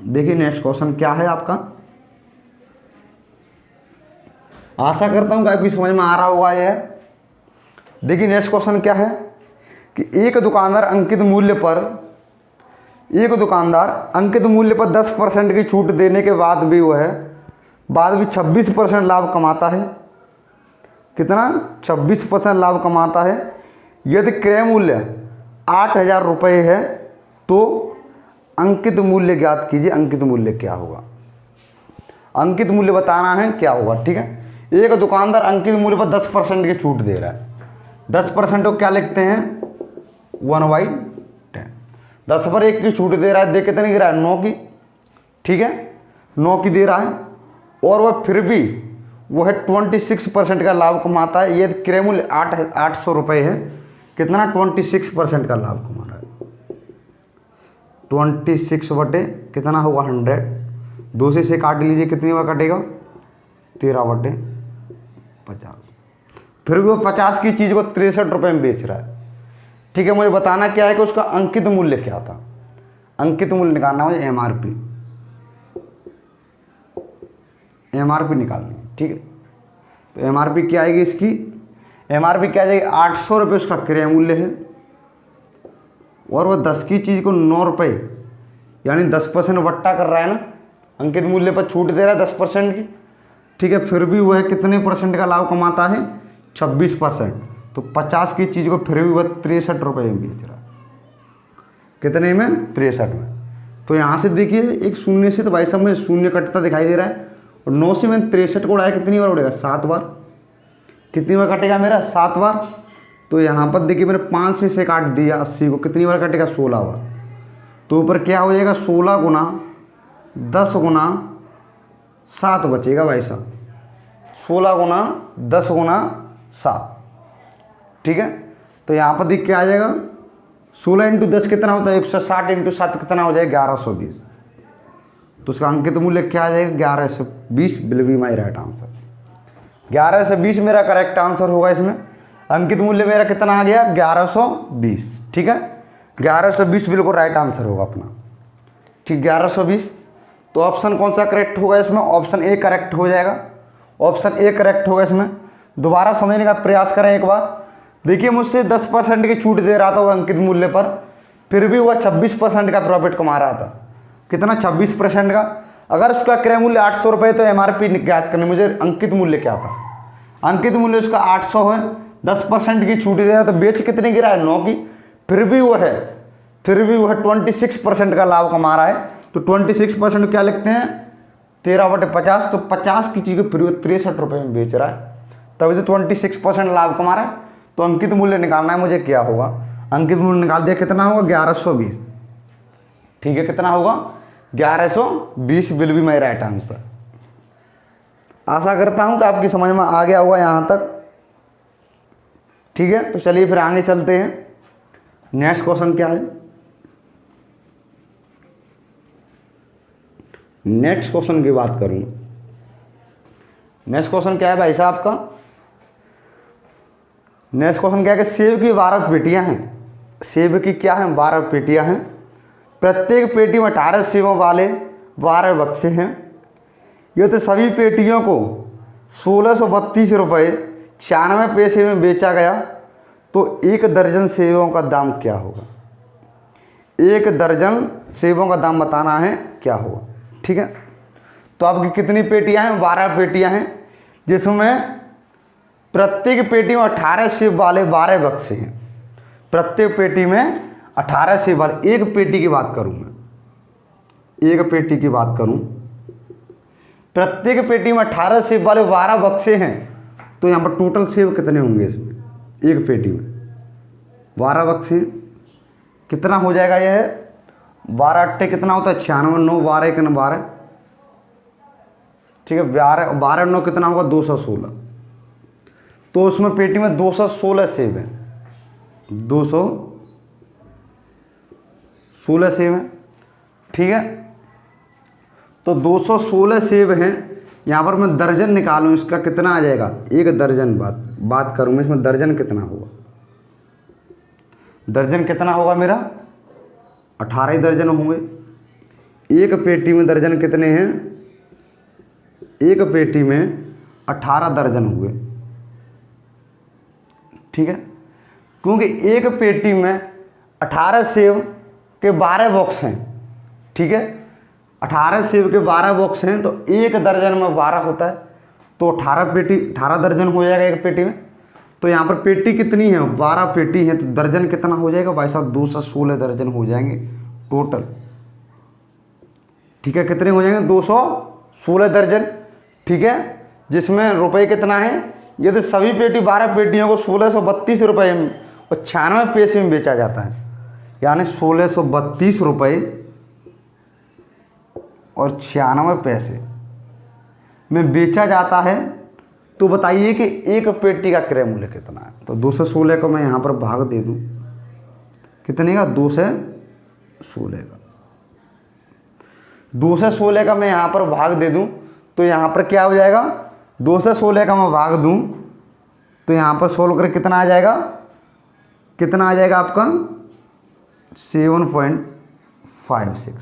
देखिए नेक्स्ट क्वेश्चन क्या है आपका। आशा करता हूँ कि आपकी समझ में आ रहा होगा यह। देखिए नेक्स्ट क्वेश्चन क्या है कि एक दुकानदार अंकित मूल्य पर 10% की छूट देने के बाद भी 26% लाभ कमाता है। कितना? 26% लाभ कमाता है। यदि क्रय मूल्य 8,000 रुपये है तो अंकित मूल्य ज्ञात कीजिए। अंकित मूल्य क्या होगा? अंकित मूल्य बताना है क्या होगा। ठीक है, एक दुकानदार अंकित मूल्य पर 10% की छूट दे रहा है। 10% को क्या लिखते हैं? 1/10। 10 पर 1 की छूट दे रहा है। दे कितने की रहा है? 9 की। ठीक है, 9 की दे रहा है और वह फिर भी वह 26% का लाभ कमाता है। ये क्रय मूल्य 800 रुपये है। कितना? 26% का लाभ कमा रहा है। 26 बटे कितना होगा? 100। 2 से काट लीजिए, कितनी बार कटेगा? 13/50। फिर भी वो 50 की चीज़ को 63 रुपये में बेच रहा है। ठीक है, मुझे बताना क्या है कि उसका अंकित मूल्य क्या था। अंकित मूल्य निकालना मुझे एमआरपी निकालनी है। ठीक है, तो एमआरपी क्या आएगी इसकी? एमआरपी क्या आ जाएगी? 800 रुपये उसका क्रय मूल्य है और वह 10 की चीज़ को 9 रुपये यानी 10% वट्टा कर रहा है ना। अंकित मूल्य पर छूट दे रहा है 10% की। ठीक है, फिर भी वह कितने % का लाभ कमाता है? 26%। तो 50 की चीज़ को फिर भी वह 63 रुपये में बेच रहा है। कितने में? 63 में। तो यहाँ से देखिए एक शून्य से तो भाई साहब मुझे शून्य कटता दिखाई दे रहा है और 9 से मैंने 63 को उड़ाया, कितनी बार उड़ेगा? 7 बार। कितनी बार कटेगा मेरा? 7 बार। तो यहाँ पर देखिए मैंने 5 से काट दिया 80 को, कितनी बार कटेगा? 16 बार। तो ऊपर क्या हो जाएगा? 16 गुना 10 गुना 7 बचेगा भाई साहब। 16 गुना 10 गुना 7। ठीक है, तो यहाँ पर देख क्या आ जाएगा? 16 × 10 कितना होता है? 160 × 7 कितना हो जाएगा? 1120। तो उसका अंकित मूल्य क्या आ जाएगा? 1120 will be my right answer. 1120 मेरा करेक्ट आंसर होगा इसमें। अंकित मूल्य मेरा कितना आ गया? 1120। ठीक है, 1120 बिल्कुल राइट आंसर होगा अपना। ठीक, 1120। तो ऑप्शन कौन सा करेक्ट होगा इसमें? ऑप्शन ए करेक्ट हो जाएगा। ऑप्शन ए करेक्ट होगा इसमें। दोबारा समझने का प्रयास करें एक बार। देखिए मुझसे 10% की छूट दे रहा था वो अंकित मूल्य पर, फिर भी वह 26% का प्रॉफिट कमा रहा था। कितना? 26% का। अगर उसका क्रय मूल्य 800 रुपये तो एमआरपी ज्ञात करनी। मुझे अंकित मूल्य क्या था? अंकित मूल्य उसका 800 है, 10% की छूट दे रहा है तो बेच कितने की रहा है? 9 की। फिर भी वो है फिर भी वह 26% का लाभ कमा रहा है। तो 26% क्या लिखते हैं, 13/50, तो 50 की चीज़ को फिर 63 रुपये में बेच रहा है, तभी तो 26% लाभ कमा रहा है। तो अंकित मूल्य निकालना है मुझे, क्या होगा, अंकित मूल्य निकाल दिया, कितना होगा 1120। ठीक है, कितना होगा 1120 will be my right answer. आशा करता हूं कि आपकी समझ में आ गया होगा यहां तक। ठीक है, तो चलिए फिर आगे चलते हैं। नेक्स्ट क्वेश्चन क्या है, नेक्स्ट क्वेश्चन की बात करूं। नेक्स्ट क्वेश्चन क्या है भाई साहब का, नेक्स्ट क्वेश्चन क्या है कि सेब की 12 पेटियां हैं। सेब की क्या है, 12 पेटियां हैं। प्रत्येक पेटी में 18 सेबों वाले 12 बक्से हैं। यदि सभी पेटियों को 1632 रुपये 96 पैसे में बेचा गया तो 1 दर्जन सेबों का दाम क्या होगा। 1 दर्जन सेबों का दाम बताना है, क्या होगा। ठीक है, तो आपकी कितनी पेटियां हैं, 12 पेटियां हैं, जिसमें प्रत्येक पेटी में 18 सेब वाले 12 बक्से हैं। प्रत्येक पेटी में 18 सेब वाले, एक पेटी की बात करूं मैं, एक पेटी की बात करूं, प्रत्येक पेटी में 18 सेब वाले 12 बक्से हैं, तो यहाँ पर टोटल सेब कितने होंगे इसमें, एक पेटी में 12 बक्से, कितना हो जाएगा यह 12 अट्टे कितना होता है 96, 9 12 1 12, ठीक है, 12 9 कितना होगा 216। तो उसमें पेटी में 216 सेब हैं, 216 सेब हैं। ठीक है, तो 216 सेब हैं। यहाँ पर मैं दर्जन निकालूं, इसका कितना आ जाएगा, 1 दर्जन बात करूँ मैं, इसमें दर्जन कितना होगा, दर्जन कितना होगा मेरा 18 दर्जन होंगे। एक पेटी में दर्जन कितने हैं, एक पेटी में 18 दर्जन हुए। ठीक है, क्योंकि एक पेटी में 18 सेब के 12 बॉक्स हैं। ठीक है, 18 सेब के 12 बॉक्स हैं, तो 1 दर्जन में 12 होता है, तो 18 दर्जन हो जाएगा एक पेटी में। तो यहाँ पर पेटी कितनी है, 12 पेटी है, तो दर्जन कितना हो जाएगा भाई साहब 216 दर्जन हो जाएंगे टोटल। ठीक है, कितने हो जाएंगे 216 दर्जन। ठीक है, जिसमें रुपए कितना है, यदि सभी पेटी 12 पेटियों को 1632 रुपये और 96 पैसे में बेचा जाता है, यानी 1632 रुपये और 96 पैसे में बेचा जाता है, तो बताइए कि एक पेटी का क्रय मूल्य कितना है। तो 216 को मैं यहाँ पर भाग दे दूँ, कितने का 216 का, 216 का मैं यहाँ पर भाग दे दूँ, तो यहाँ पर क्या हो जाएगा 216 का मैं भाग दूँ, तो यहाँ पर सोल्व कर कितना आ जाएगा, कितना आ जाएगा आपका 7.56।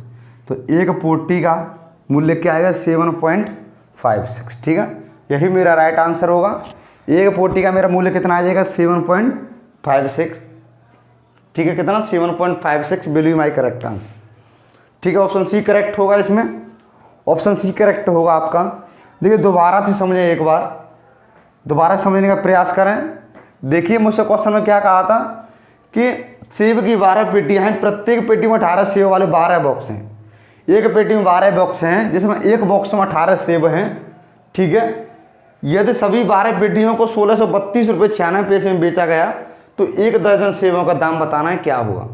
तो एक पोटी का मूल्य क्या आएगा 7.56। ठीक है, यही मेरा राइट आंसर होगा। एक पोटी का मेरा मूल्य कितना आ जाएगा 7.56। ठीक है, कितना 7.56 will be my correct answer. ठीक है, ऑप्शन सी करेक्ट होगा इसमें, ऑप्शन सी करेक्ट होगा आपका। देखिए दोबारा से समझें, एक बार दोबारा समझने का प्रयास करें। देखिए मुझसे क्वेश्चन में क्या कहा था कि सेब की 12 पेटियां हैं, प्रत्येक पेटी में 18 सेब वाले 12 बॉक्स हैं। एक पेटी में 12 बॉक्स हैं, जिसमें एक बॉक्स में 18 सेब हैं। ठीक है, यदि सभी 12 पेटियों को 1632 रुपये 96 पैसे में बेचा गया तो 1 दर्जन सेबों का दाम बताना है, क्या होगा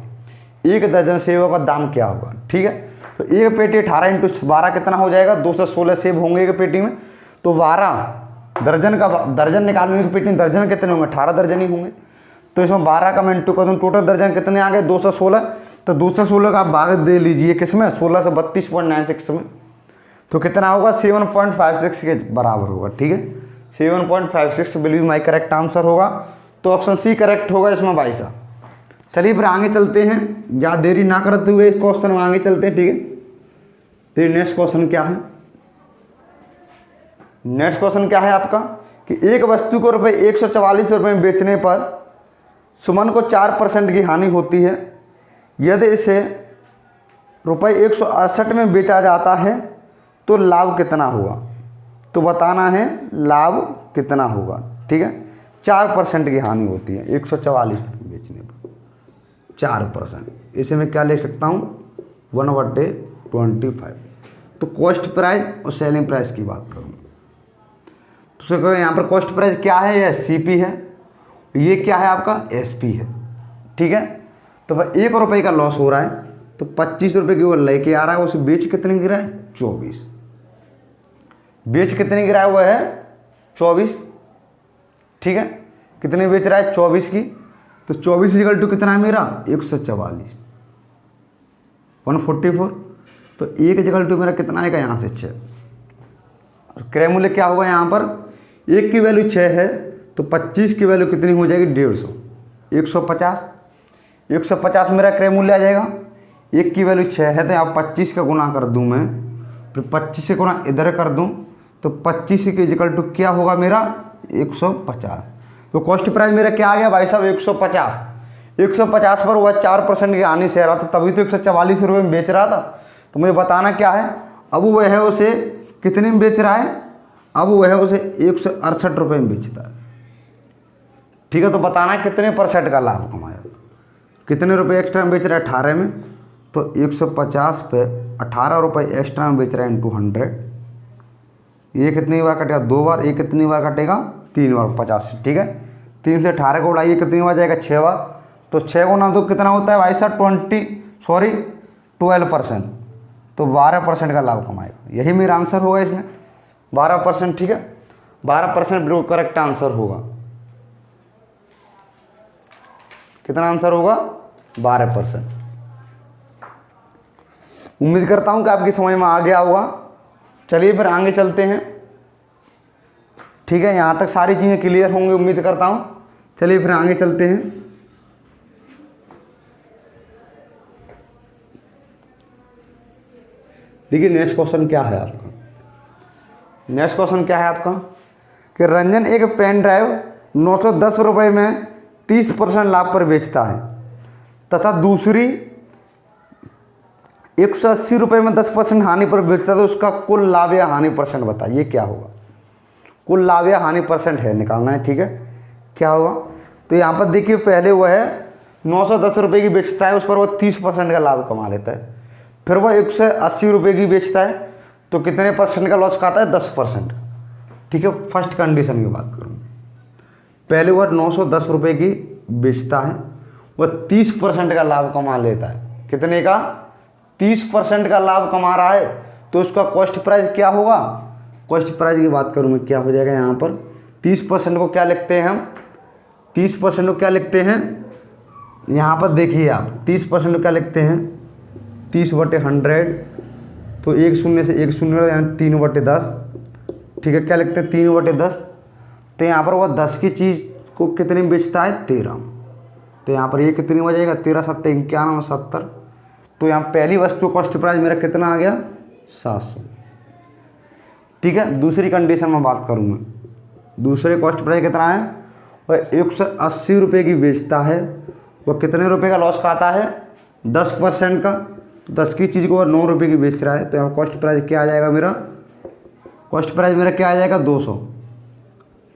1 दर्जन सेबों का दाम क्या होगा। ठीक है, तो एक पेटी 18 × 12 कितना हो जाएगा 216 सेब होंगे एक पेटी में, तो 12 दर्जन का दर्जन निकालने की पेटी में दर्जन कितने होंगे 18 दर्जन ही होंगे। तो इसमें 12 का मैं इंटू कर दूँ, टोटल दर्जन कितने आ गए 216। तो 216 का आप भाग दे लीजिए किसमें 1632.96 में, तो कितना होगा 7.56 के बराबर होगा। ठीक है, 7.56 will be my correct answer होगा। तो ऑप्शन सी करेक्ट होगा इसमें भाई साहब। चलिए फिर आगे चलते हैं, ज़्यादा देरी ना करते हुए इस क्वेश्चन में आगे चलते हैं। ठीक है, तो नेक्स्ट क्वेश्चन क्या है, नेक्स्ट क्वेश्चन क्या है आपका कि एक वस्तु को रुपये 144 रुपये में बेचने पर सुमन को 4% की हानि होती है। यदि इसे रुपये 168 में बेचा जाता है तो लाभ कितना होगा, तो बताना है लाभ कितना होगा। ठीक है, 4% की हानि होती है 144 बेचने पर 4%। इसे मैं क्या ले सकता हूँ 1/25। तो कॉस्ट प्राइस और सेलिंग प्राइस की बात करूँ तो देखो यहाँ पर कॉस्ट प्राइस क्या है, यह CP है, ये क्या है आपका SP है। ठीक है, तो भाई 1 रुपये का लॉस हो रहा है तो 25 रुपये की वो लेके आ रहा है, उसे बेच कितने गिरा है 24, बेच कितने गिरा है वो है 24। ठीक है, कितने बेच रहा है 24 की, तो 24 इक्वल टू कितना है मेरा 144 144, तो 1 इक्वल टू मेरा कितना आएगा यहाँ से 6। क्रय मूल्य क्या होगा यहाँ पर, 1 की वैल्यू 6 है तो 25 की वैल्यू कितनी हो जाएगी 150, 150 मेरा क्रय मूल्य आ जाएगा। 1 की वैल्यू 6 है तो यहाँ 25 का गुना कर दूँ मैं, फिर 25 से गुना इधर कर दूँ तो 25 के इक्वल टू क्या होगा मेरा 150। तो कॉस्ट प्राइस मेरा क्या आ गया भाई साहब 150 पर वह 4% की हानि सह रहा था, तभी तो 144 रुपये में बेच रहा था। तो मुझे बताना क्या है, अब वह है उसे कितने में बेच रहा है, अब वह है उसे 168 रुपये में बेचता है। ठीक है, तो बताना है कितने % का लाभ कमाया, कितने रुपये एक्स्ट्रा में बेच रहा है 18 में, तो 150 पे 18 रुपये एक्स्ट्रा में बेच रहा है इंटू 100। ये कितनी बार कटेगा 2 बार, ये कितनी बार कटेगा 3 बार 50 से। ठीक है, 3 से 18 को उड़ाइए कितनी बार जाएगा 6 बार, तो 6 को ना तो कितना होता है भाई साहब 12%, तो 12% का लाभ कमाएगा। यही मेरा आंसर होगा इसमें 12%। ठीक है, 12% बिल्कुल करेक्ट आंसर होगा। कितना आंसर होगा 12%। उम्मीद करता हूं कि आपकी समझ में आ गया होगा। चलिए फिर आगे चलते हैं। ठीक है, यहाँ तक सारी चीज़ें क्लियर होंगी उम्मीद करता हूँ। चलिए फिर आगे चलते हैं। देखिए नेक्स्ट क्वेश्चन क्या है आपका, नेक्स्ट क्वेश्चन क्या है आपका कि रंजन एक पेन ड्राइव 910 रुपये में 30% लाभ पर बेचता है तथा दूसरी 180 रुपये में 10% हानि पर बेचता है, तो उसका कुल लाभ या हानि % बताइए क्या होगा। कुल लाभ या हानि % है निकालना है। ठीक है, क्या होगा, तो यहाँ पर देखिए पहले वो है 910 रुपये की बेचता है, उस पर वो 30% का लाभ कमा लेता है। फिर वह 180 रुपये की बेचता है तो कितने % का लॉस खाता है 10%। ठीक है, फर्स्ट कंडीशन की बात करूँ, पहले वह 910 रुपये की बेचता है, वह 30% का लाभ कमा लेता है। कितने का 30% का लाभ कमा रहा है, तो उसका कॉस्ट प्राइस क्या होगा। कॉस्ट प्राइस की बात करूँ मैं, क्या हो जाएगा यहाँ पर 30% को क्या लिखते हैं हम, 30% को क्या लिखते हैं यहाँ पर देखिए आप 30% को क्या लिखते हैं 30/100, तो 1 शून्य से 1 शून्य यानी 3/10। ठीक है, क्या लिखते हैं 3/10, तो यहाँ पर वह 10 की चीज़ को कितने में बेचता है 13, तो यहाँ पर ये कितनी हो जाएगा 13 7 91 70, तो यहाँ पहली वस्तु कॉस्ट प्राइस मेरा कितना आ गया 700। ठीक है, दूसरी कंडीशन में बात करूँ मैं, दूसरे कॉस्ट प्राइस कितना है, वह 180 रुपये की बेचता है, वह कितने रुपये का लॉस खाता है 10% का, 10 की चीज़ को वह 9 रुपये की बेच रहा है, तो यहाँ कॉस्ट प्राइस क्या आ जाएगा मेरा, कॉस्ट प्राइस मेरा क्या आ जाएगा 200।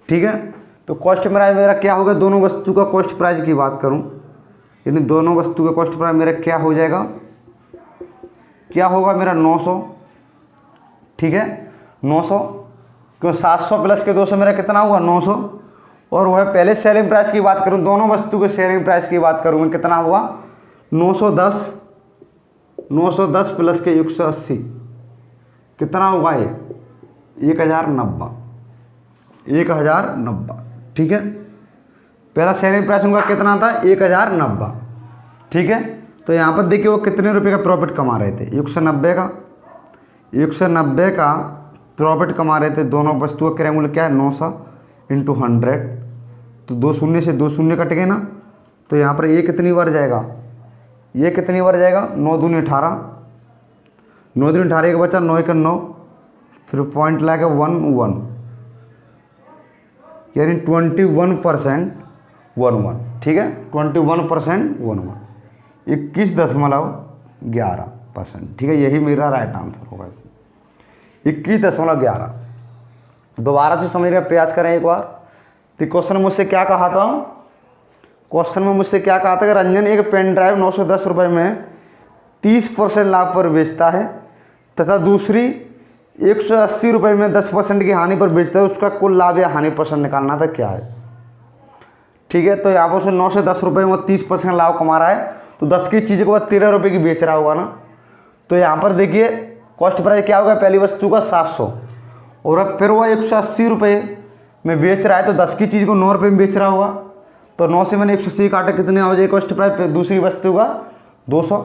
ठीक है, तो कॉस्ट प्राइस मेरा क्या होगा, दोनों वस्तु का कॉस्ट प्राइस की बात करूँ, यानी दोनों वस्तु का कॉस्ट प्राइस मेरा क्या हो जाएगा, क्या होगा मेरा 900। ठीक है, 900 क्यों 700 प्लस के 200 मेरा कितना हुआ 900, और वह पहले सेलिंग प्राइस की बात करूं, दोनों वस्तु के सेलिंग प्राइस की बात करूं मैं, कितना हुआ 910 प्लस के 180 कितना होगा ये 1090। ठीक है, पहला सेलिंग प्राइस उनका कितना था 1090। ठीक है, तो यहाँ पर देखिए वो कितने रुपए का प्रॉफिट कमा रहे थे 190 का प्रॉफिट कमा रहे थे। दोनों वस्तुओं का क्रय मूल्य क्या है 900 इंटू 100, तो 2 शून्य से 2 शून्य कट गए ना, तो यहाँ पर ये कितनी बार जाएगा, ये कितनी बार जाएगा 9 दूनी 18, 9 दूनी 18 का बचा 9 1 9, फिर पॉइंट ला के 1 यानी 21% 11। ठीक है, 21% 11 21.11%। ठीक है, यही मेरा राइट आंसर होगा इसमें 21.11। दोबारा से समझने का प्रयास करें एक बार। तो क्वेश्चन मुझसे क्या कहा था, क्वेश्चन में मुझसे क्या कहा था कि रंजन एक पेन ड्राइव 910 रुपये में 30% लाभ पर बेचता है तथा दूसरी 180 रुपये में 10% की हानि पर बेचता है, उसका कुल लाभ या हानि परसेंट निकालना था क्या है। ठीक है, तो यहाँ पर उसने 9 से 10 रुपये में 30% लाभ कमा रहा है, तो 10 की चीज़ को वह 13 रुपये की बेच रहा होगा ना। तो यहाँ पर देखिए कॉस्ट प्राइस क्या होगा, पहली वस्तु का 700 और अब फिर वह 180 रुपये में बेच रहा है, तो 10 की चीज़ को 9 रुपये में बेच रहा होगा। तो 9 से मैंने 180 काटा, कितने हो जाए कॉस्ट प्राइस दूसरी वस्तु का 200।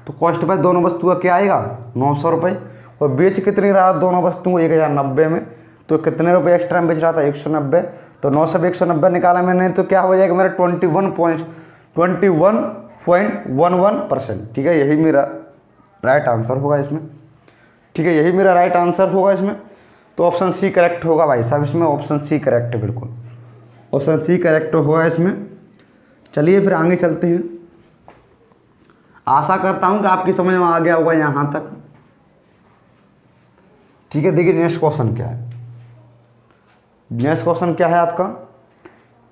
तो कॉस्ट प्राइस दोनों वस्तु का क्या आएगा 900 रुपये, और बेच कितनी रहा दोनों वस्तुओं को 1090 में, तो कितने रुपये एक्स्ट्रा में बेच रहा था 190। तो 9 से 190 निकाला मैंने, तो क्या हो जाएगा मेरा 21.11%। ठीक है, यही मेरा राइट आंसर होगा इसमें। ठीक है, यही मेरा राइट आंसर होगा इसमें। तो ऑप्शन सी करेक्ट होगा भाई साहब इसमें, ऑप्शन सी करेक्ट है, बिल्कुल ऑप्शन सी करेक्ट होगा इसमें। चलिए फिर आगे चलते हैं। आशा करता हूं कि आपकी समझ में आ गया होगा यहाँ तक। ठीक है, देखिए नेक्स्ट क्वेश्चन क्या है। नेक्स्ट क्वेश्चन क्या है आपका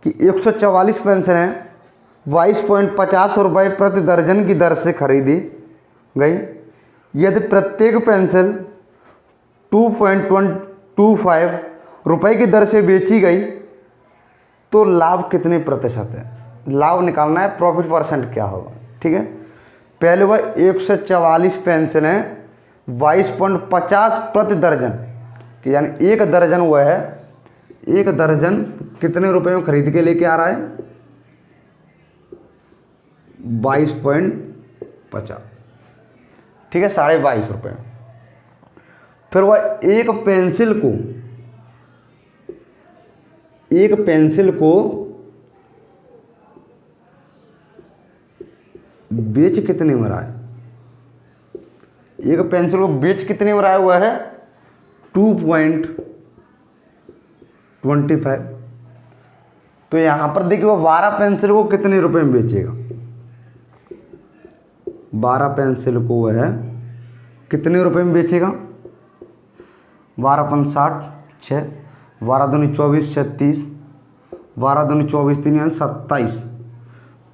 कि 144 पेंसिलें 22.50 रुपये प्रति दर्जन की दर से खरीदी गई। यदि प्रत्येक पेंसिल 2.25 रुपये की दर से बेची गई तो लाभ कितने प्रतिशत है। लाभ निकालना है, प्रॉफिट परसेंट क्या होगा। ठीक है, पहले वह 144 पेंसिलें 22.50 प्रति दर्जन कि यानी एक दर्जन हुआ है, एक दर्जन कितने रुपए में खरीद के लेके आ रहा है 22.50। ठीक है, 22.5 रुपये। फिर वह एक पेंसिल को बेच कितने में रहा है, एक पेंसिल को बेच कितने में रहा हुआ है 2.25। तो यहां पर देखिए वो 12 पेंसिल को कितने रुपए में बेचेगा, 12 पेंसिल को वह कितने रुपए में बेचेगा 12 × 60 6, 12 दूनी 24 36, 12 दूनी 24 3 यानी 27।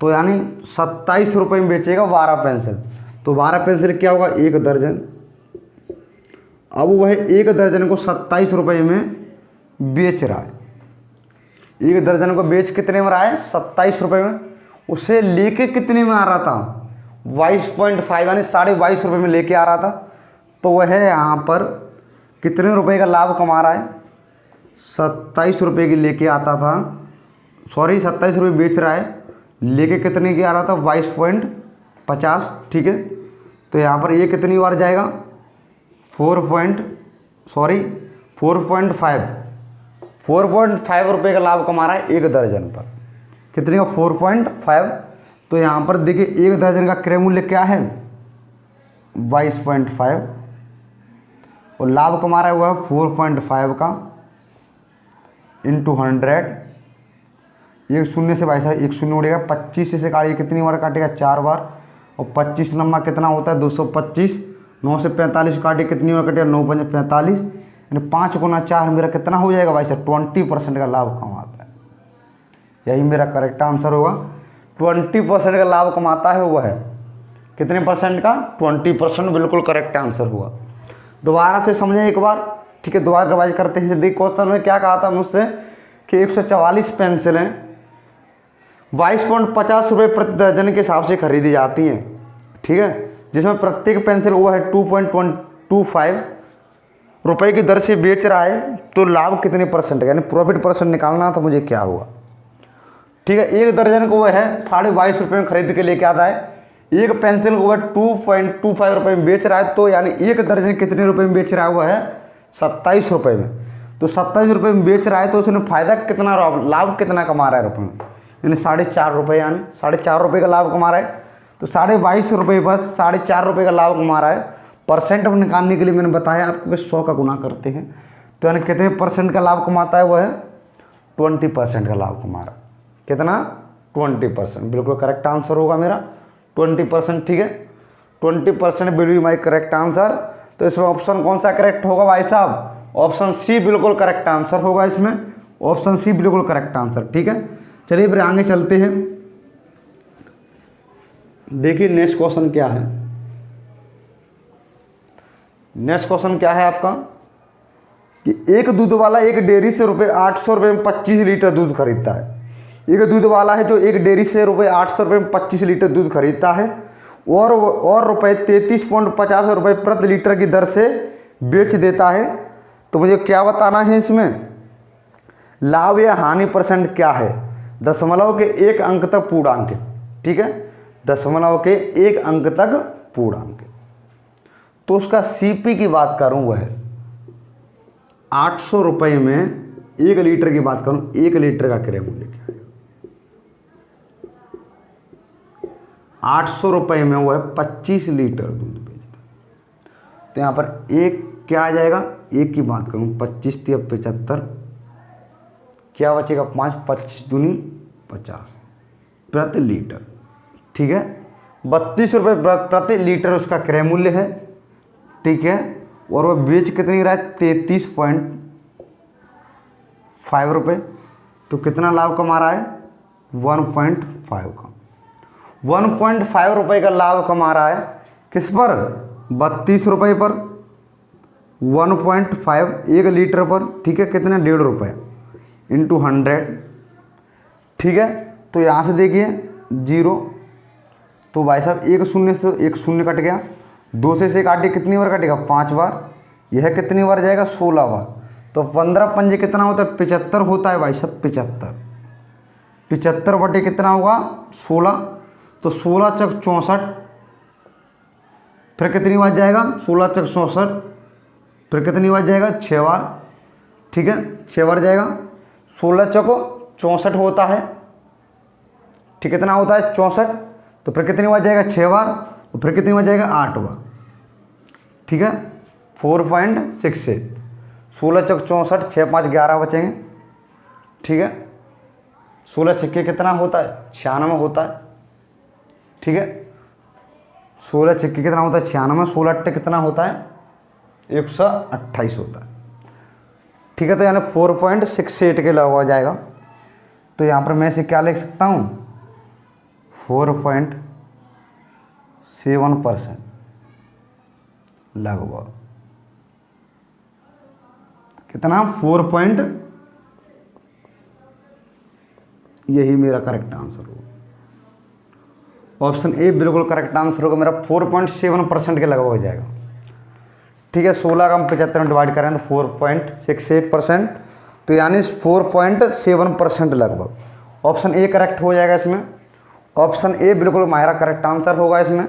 तो यानी 27 रुपये में बेचेगा 12 पेंसिल। तो 12 पेंसिल क्या होगा एक दर्जन। अब वह एक दर्जन को 27 रुपये में बेच रहा है, एक दर्जन को बेच कितने में रहा है 27 रुपये में। उसे लेके कितने में आ रहा था 22.5 यानी 22.5 रुपये में लेके आ रहा था। तो वह यहाँ पर कितने रुपए का लाभ कमा रहा है 27 रुपये की लेके आता था, 27 रुपये बेच रहा है, लेके कितने की आ रहा था 22.50। ठीक है, तो यहाँ पर ये कितनी बार जाएगा 4.5 रुपये का लाभ कमा रहा है एक दर्जन पर। कितने का 4.5। तो यहाँ पर देखिए एक दर्जन का क्रय मूल्य क्या है 22.5 और लाभ कमा रहा है हुआ 4.5 का इंटू 100। एक शून्य से भाई साहब एक शून्य उड़ेगा, 25 से काटिए कितनी बार काटेगा 4 बार, और 25 नंबर कितना होता है 225। 9 से 45 काटिए कितनी बार काटेगा 9 × 5 = 45 यानी 5 × 4 मेरा कितना हो जाएगा भाई साहब 20% का लाभ कमाता है। यही मेरा करेक्ट आंसर होगा, 20% का लाभ कमाता है वह है कितने परसेंट का 20%, बिल्कुल करेक्ट आंसर हुआ। दोबारा से समझें एक बार। ठीक है, दोबारा रिवाइज करते हैं। देखिए क्वेश्चन में क्या कहा था मुझसे कि 144 पेंसिलें 22.50 रुपये प्रति दर्जन के हिसाब से खरीदी जाती हैं। ठीक है, जिसमें प्रत्येक पेंसिल वो है 2.25 रुपये की दर से बेच रहा है, तो लाभ कितने परसेंट यानी प्रॉफिट परसेंट निकालना था मुझे क्या हुआ। ठीक है, एक दर्जन को वह है 22.5 रुपये में खरीद के लेके आता है, एक पेंसिल को वह 2.25 रुपये में बेच रहा है, तो यानी एक दर्जन कितने रुपये में बेच रहा है वह है 27 रुपये में। तो 27 रुपये में बेच रहा है, तो उसने फायदा कितना लाभ कितना कमा रहा है रुपये में यानी 4.5 रुपये, यानी 4.5 रुपये का लाभ कमा रहा है। तो 22.5 रुपये पर 4.5 रुपये का लाभ कमा रहा है। परसेंट निकालने के लिए मैंने बताया आपको 100 का गुना करते हैं, तो यानी कितने परसेंट का लाभ कमाता है वह है 20% का लाभ कमा रहा है। कितना 20%, बिल्कुल करेक्ट आंसर होगा मेरा 20%। ठीक है, 20% will be my correct answer. तो इसमें ऑप्शन कौन सा करेक्ट होगा भाई साहब, ऑप्शन सी बिल्कुल करेक्ट आंसर होगा इसमें, ऑप्शन सी बिल्कुल करेक्ट आंसर। ठीक है, चलिए फिर आगे चलते हैं। देखिए नेक्स्ट क्वेश्चन क्या है। नेक्स्ट क्वेश्चन क्या है आपका कि एक दूध वाला एक डेयरी से ₹800 में 25 लीटर दूध खरीदता है। एक दूध वाला है जो एक डेयरी से ₹800 में 25 लीटर दूध खरीदता है और ₹33.50 प्रति लीटर की दर से बेच देता है। तो मुझे क्या बताना है इसमें, लाभ या हानि परसेंट क्या है, दशमलव के एक अंक तक पूर्णांकित। ठीक है, दशमलव के एक अंक तक पूर्णांकित। तो उसका सीपी की बात करूं वह ₹800 में 1 लीटर की बात करूं, 1 लीटर का क्रय मूल्य क्या है, ₹800 में वह 25 लीटर दूध बेचता है। तो यहाँ पर एक क्या आ जाएगा, एक की बात करूं 25 × 75 क्या बचेगा 5, 25 दूनी 50 प्रति लीटर। ठीक है, ₹32 प्रति लीटर उसका क्रय मूल्य है। ठीक है, और वह बेच कितनी रहा है 33.5 रुपये। तो कितना लाभ कमा रहा है 1.5 का, 1.5 रुपये का लाभ कमा रहा है। किस पर, ₹32 पर, 1.5 1 लीटर पर। ठीक है, कितने ₹1.5 इंटू 100। ठीक है, तो यहाँ से देखिए 0, तो भाई साहब एक शून्य से एक शून्य कट गया, 2 से काटिए कितनी बार कटेगा 5 बार, यह कितनी बार जाएगा 16 बार। तो 15 पंजे कितना होता है 75 होता है भाई साहब, 75 बटे कितना होगा 16, तो 16 चक 64, फिर कितनी बार जाएगा 16 चक 64, फिर कितनी बार जाएगा 6 बार। ठीक है, 6 बार जाएगा, 16 चको 64 होता है। ठीक, कितना होता है 64, तो फिर कितनी बार जाएगा 6 बार, तो फिर कितनी बार जाएगा 8 बार। ठीक है, 4.68, 16 चक 64, 6 5 11 बचेंगे। ठीक है, 16 छक्के कितना होता है 96 होता है। ठीक है, 16 छक्के कितना होता है 96, 16 अट्टे कितना होता है 128 होता है। ठीक है, तो यानी 4.68 के लगभग जाएगा। तो यहाँ पर मैं इसे क्या लिख सकता हूँ 4.7% लगभग, कितना 4 यही मेरा करेक्ट आंसर होगा। ऑप्शन ए बिल्कुल करेक्ट आंसर होगा मेरा, 4.7% के लगभग हो जाएगा। ठीक है, 16 का हम 75 में डिवाइड करें तो 4.68%, तो यानी 4.7% लगभग। ऑप्शन ए करेक्ट हो जाएगा इसमें, ऑप्शन ए बिल्कुल हमारा करेक्ट आंसर होगा इसमें।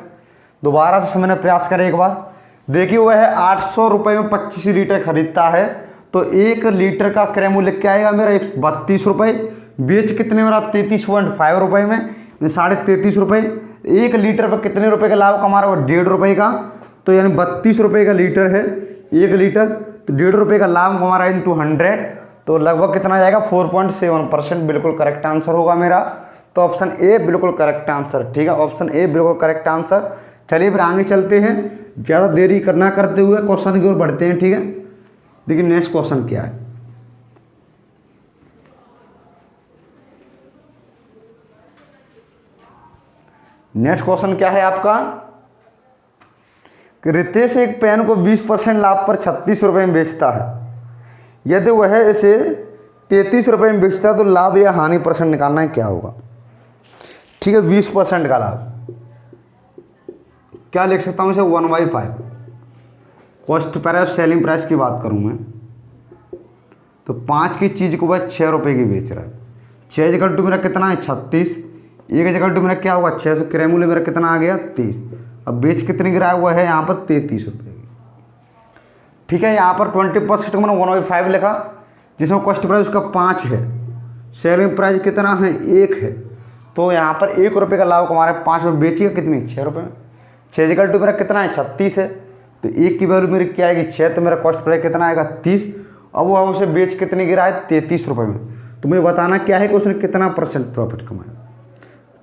दोबारा से समझने प्रयास करें एक बार। देखिए वह है ₹800 में 25 लीटर खरीदता है, तो 1 लीटर का क्रय मूल्य क्या आएगा मेरा 32 बेच कितने मेरा 33.5 रुपये में, 33.5। 1 लीटर पर कितने रुपए का लाभ कमा रहा है वो ₹1.5 का, तो यानी 32 रुपये का लीटर है 1 लीटर, तो ₹1.5 का लाभ कमा रहा है इंटू 100, तो लगभग कितना जाएगा 4.7%। बिल्कुल करेक्ट आंसर होगा मेरा। तो ऑप्शन ए बिल्कुल करेक्ट आंसर। ठीक है, ऑप्शन ए बिल्कुल करेक्ट आंसर। चलिए फिर आगे चलते हैं, ज़्यादा देरी करना करते हुए क्वेश्चन की ओर बढ़ते हैं। ठीक है, देखिए नेक्स्ट क्वेश्चन क्या है। नेक्स्ट क्वेश्चन क्या है आपका कि रितेश एक पेन को 20% लाभ पर ₹36 में बेचता है। यदि वह इसे ₹33 में बेचता है तो लाभ या हानि परसेंट निकालना है, क्या होगा। ठीक है, 20% का लाभ क्या लिख सकता हूँ इसे 1/5 कॉस्ट प्राइस सेलिंग प्राइस की बात करूँ मैं, तो 5 की चीज़ को वह ₹6 की बेच रहा है। 6 जगह टू मेरा कितना है 36, 1 जगह टू मेरा क्या होगा 600, क्रय मूल्य मेरा कितना आ गया 30। अब बेच कितने गिरा हुआ है यहाँ पर ₹33 की। ठीक है, यहाँ पर 20% को मैंने 1/5 लिखा, जिसमें कॉस्ट प्राइस उसका 5 है, सेलिंग प्राइस कितना है 1 है, तो यहाँ पर ₹1 का लाभ कमा रहा है। 5 में बेचिएगा कितनी ₹6 में, 6 जगह टू मेरा कितना है 36 है, तो 1 की वैल्यू मेरी क्या आएगी 6, तो मेरा कॉस्ट प्राइस कितना आएगा 30। अब वो उसे बेच कितने गिरा है ₹33 में। तो मुझे बताना क्या है कि उसने कितना % प्रॉफिट कमाया,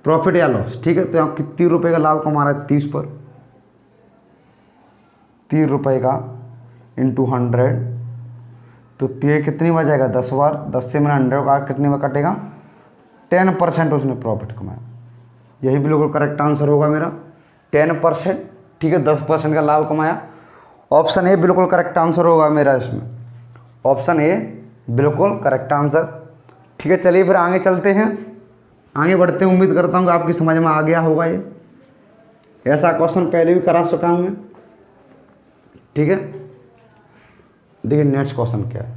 प्रॉफिट या लॉस। ठीक है, तो यहाँ कितने रुपए का लाभ कमा रहा है 30 पर, ₹3 का इंटू 100, तो ये कितनी बार जाएगा 10 बार, 10 से मैंने 100 का कितनी बार कटेगा 10% उसने प्रॉफिट कमाया। यही बिल्कुल करेक्ट आंसर होगा मेरा 10%। ठीक है, 10% का लाभ कमाया। ऑप्शन ए बिल्कुल करेक्ट आंसर होगा मेरा इसमें, ऑप्शन ए बिल्कुल करेक्ट आंसर। ठीक है, चलिए फिर आगे चलते हैं, आगे बढ़ते हैं। उम्मीद करता हूँ कि आपकी समझ में आ गया होगा। ये ऐसा क्वेश्चन पहले भी करा चुका हूँ मैं। ठीक है, देखिए नेक्स्ट क्वेश्चन क्या है।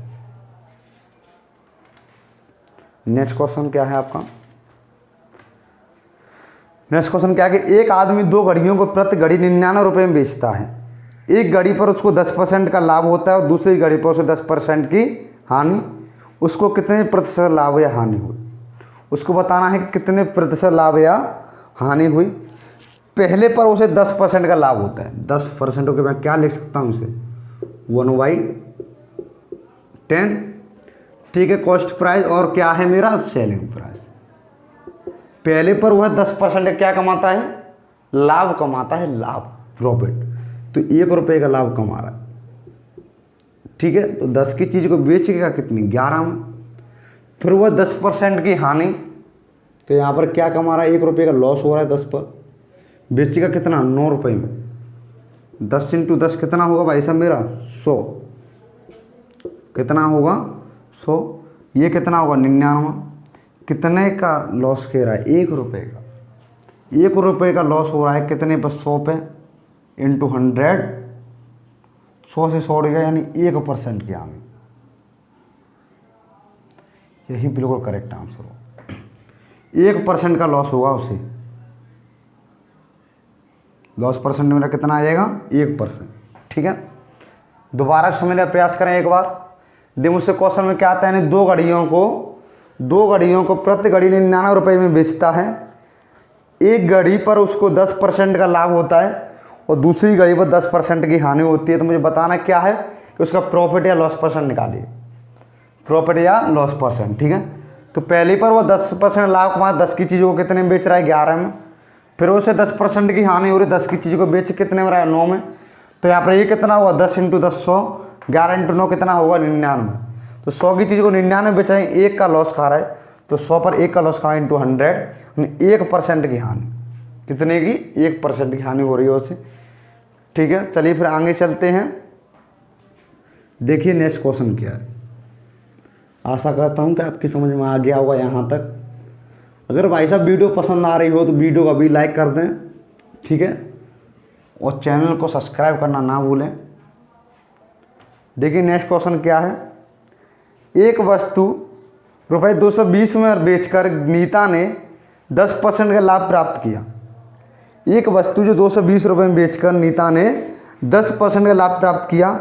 नेक्स्ट क्वेश्चन क्या है आपका? नेक्स्ट क्वेश्चन क्या है कि एक आदमी 2 घड़ियों को प्रति घड़ी 99 रुपये में बेचता है। एक घड़ी पर उसको 10% का लाभ होता है और दूसरी घड़ी पर उसे 10% की हानि। उसको कितने प्रतिशत लाभ या हानि हुई? उसको बताना है कि कितने प्रतिशत लाभ या हानि हुई। पहले पर उसे 10% का लाभ होता है। 10% के मैं क्या लिख सकता हूँ इसे? 1/10। ठीक है, कॉस्ट प्राइस और क्या है मेरा? Selling price. पहले पर वह 10% क्या कमाता है? लाभ कमाता है, लाभ, प्रॉफिट। तो 1 रुपये का लाभ कमा रहा है। ठीक है, तो 10 की चीज़ को बेचेगा कितनी? 11 में। फिर वह 10% की हानि, तो यहाँ पर क्या कमा रहा है? 1 रुपये का लॉस हो रहा है 10 पर। बेचेगा कितना? 9 रुपये में। 10 × 10 कितना होगा भाई साहब मेरा? 100। कितना होगा? 100। ये कितना होगा? 99। कितने का लॉस कह रहा है? 1 रुपये का। 1 रुपये का लॉस हो रहा है कितने पर? 100 पे इंटू 100। 100 से 100 गया, यानी 1% की हानि। यही बिल्कुल करेक्ट आंसर हो। 1% का लॉस होगा उसे। लॉस परसेंट मेरा कितना आ जाएगा? 1%। ठीक है, दोबारा समझने का प्रयास करें एक बार। देखिए मुझसे क्वेश्चन में क्या आता है? 2 घड़ियों को प्रति घड़ी 99 रुपये में बेचता है। एक घड़ी पर उसको 10% का लाभ होता है और दूसरी घड़ी पर 10% की हानि होती है। तो मुझे बताना क्या है कि उसका प्रॉफिट या लॉस परसेंट निकालिए। प्रॉफिट या लॉस परसेंट। ठीक है, तो पहले पर वो 10% लाभ कमा, 10 की चीज़ों को कितने में बेच रहा है? 11 में। फिर उसे 10% की हानि हो रही, 10 की चीज़ को बेच कितने में रहा है? 9 में। तो यहाँ पर ये कितना हुआ? 10 × 10 100, 11 × 9 कितना होगा? 99। तो 100 की चीज़ को 99 बेच रहे हैं, 1 का लॉस खा रहा है। तो 100 पर 1 का लॉस खा इंटू 100, 1% की हानि। कितने की? 1% की हानि हो रही है उसे। ठीक है, चलिए फिर आगे चलते हैं। देखिए नेक्स्ट क्वेश्चन क्या है। आशा करता हूँ कि आपकी समझ में आ गया होगा यहाँ तक। अगर भाई साहब वीडियो पसंद आ रही हो तो वीडियो को अभी लाइक कर दें। ठीक है, और चैनल को सब्सक्राइब करना ना भूलें। देखिए नेक्स्ट क्वेश्चन क्या है। एक वस्तु रुपये 220 में बेचकर नीता ने 10% का लाभ प्राप्त किया। एक वस्तु जो 220 रुपये में बेचकर नीता ने 10% का लाभ प्राप्त किया,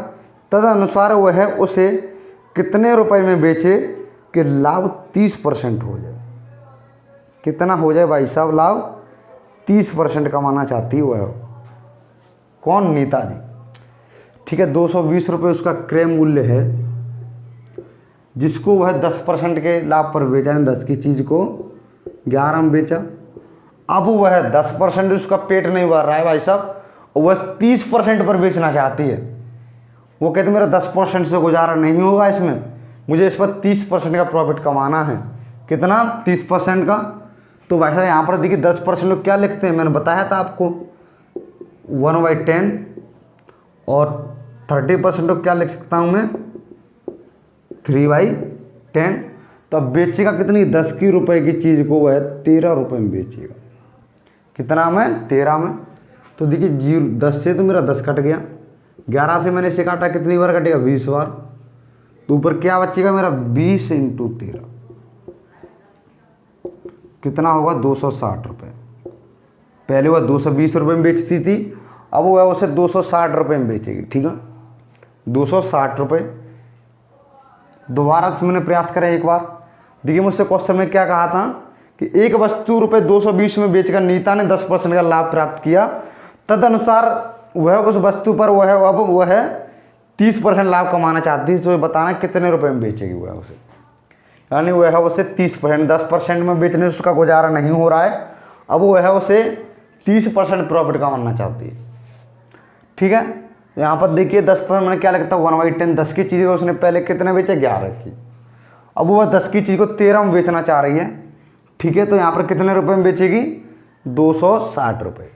तदनुसार वह उसे कितने रुपए में बेचे कि लाभ 30% हो जाए? कितना हो जाए भाई साहब लाभ? 30% कमाना चाहती है वह। कौन? नीता जी। ठीक है, 220 रुपये उसका क्रय मूल्य है, जिसको वह 10% के लाभ पर बेचा है। 10 की चीज़ को 11 में बेचा। अब वह 10% उसका पेट नहीं भर रहा है भाई साहब, वह 30% पर बेचना चाहती है। वो कहते मेरा 10% से गुजारा नहीं होगा, इसमें मुझे इस पर 30% का प्रॉफिट कमाना है। कितना? 30% का। तो भाई साहब यहाँ पर देखिए 10% लोग क्या लिखते हैं, मैंने बताया था आपको 1/10। और 30% लोग क्या लिख सकता हूँ मैं? 3/10। तो अब बेचेगा कितनी? 10 की रुपए की चीज़ को वह 13 रुपये में बेचेगा। कितना में? 13 में। तो देखिए 10 से तो मेरा 10 कट गया, 11 से मैंने इसे काटा, कितनी बार कटेगा? 20 बार। तो ऊपर क्या बचेगा मेरा? 20 × 13 कितना होगा? 260 रुपये। पहले वह 220 रुपये में बेचती थी, अब वह उसे 260 रुपये में बेचेगी। ठीक है, 260 रुपये। दोबारा से मैंने प्रयास करा एक बार। देखिए मुझसे क्वेश्चन में क्या कहा था कि एक वस्तु रुपये 220 में बेचकर नीता ने 10% का लाभ प्राप्त किया, तदनुसार वह उस वस्तु पर वह 30% लाभ कमाना चाहती है। तो बताना कितने रुपए में बेचेगी वह उसे, यानी वह उसे 30%, 10% में बेचने से उसका गुजारा नहीं हो रहा है, अब वह उसे 30% प्रॉफिट कमाना चाहती है। ठीक है, यहाँ पर देखिए 10% मैंने क्या लिखता है? 1/10। 10 की चीज़ को उसने पहले कितने बेचे? 11 की। अब वह 10 की चीज़ को 13 में बेचना चाह रही है। ठीक है, तो यहाँ पर कितने रुपए में बेचेगी? 260 रुपये।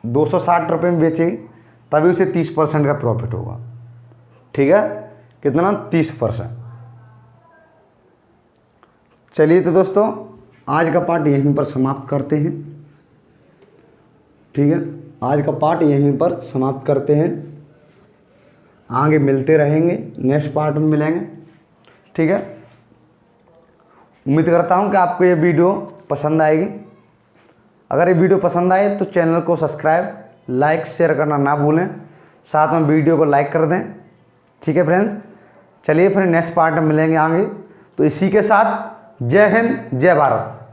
260 रुपये में बेचेगी तभी उसे 30% का प्रॉफिट होगा। ठीक है, कितना? 30%। चलिए तो दोस्तों, आज का पार्ट यहीं पर समाप्त करते हैं। ठीक है, आज का पार्ट यहीं पर समाप्त करते हैं। आगे मिलते रहेंगे, नेक्स्ट पार्ट में मिलेंगे। ठीक है, उम्मीद करता हूँ कि आपको ये वीडियो पसंद आएगी। अगर ये वीडियो पसंद आए तो चैनल को सब्सक्राइब, लाइक, शेयर करना ना भूलें। साथ में वीडियो को लाइक कर दें। ठीक है फ्रेंड्स, चलिए फिर नेक्स्ट पार्ट में मिलेंगे आगे। तो इसी के साथ जय हिंद, जय भारत।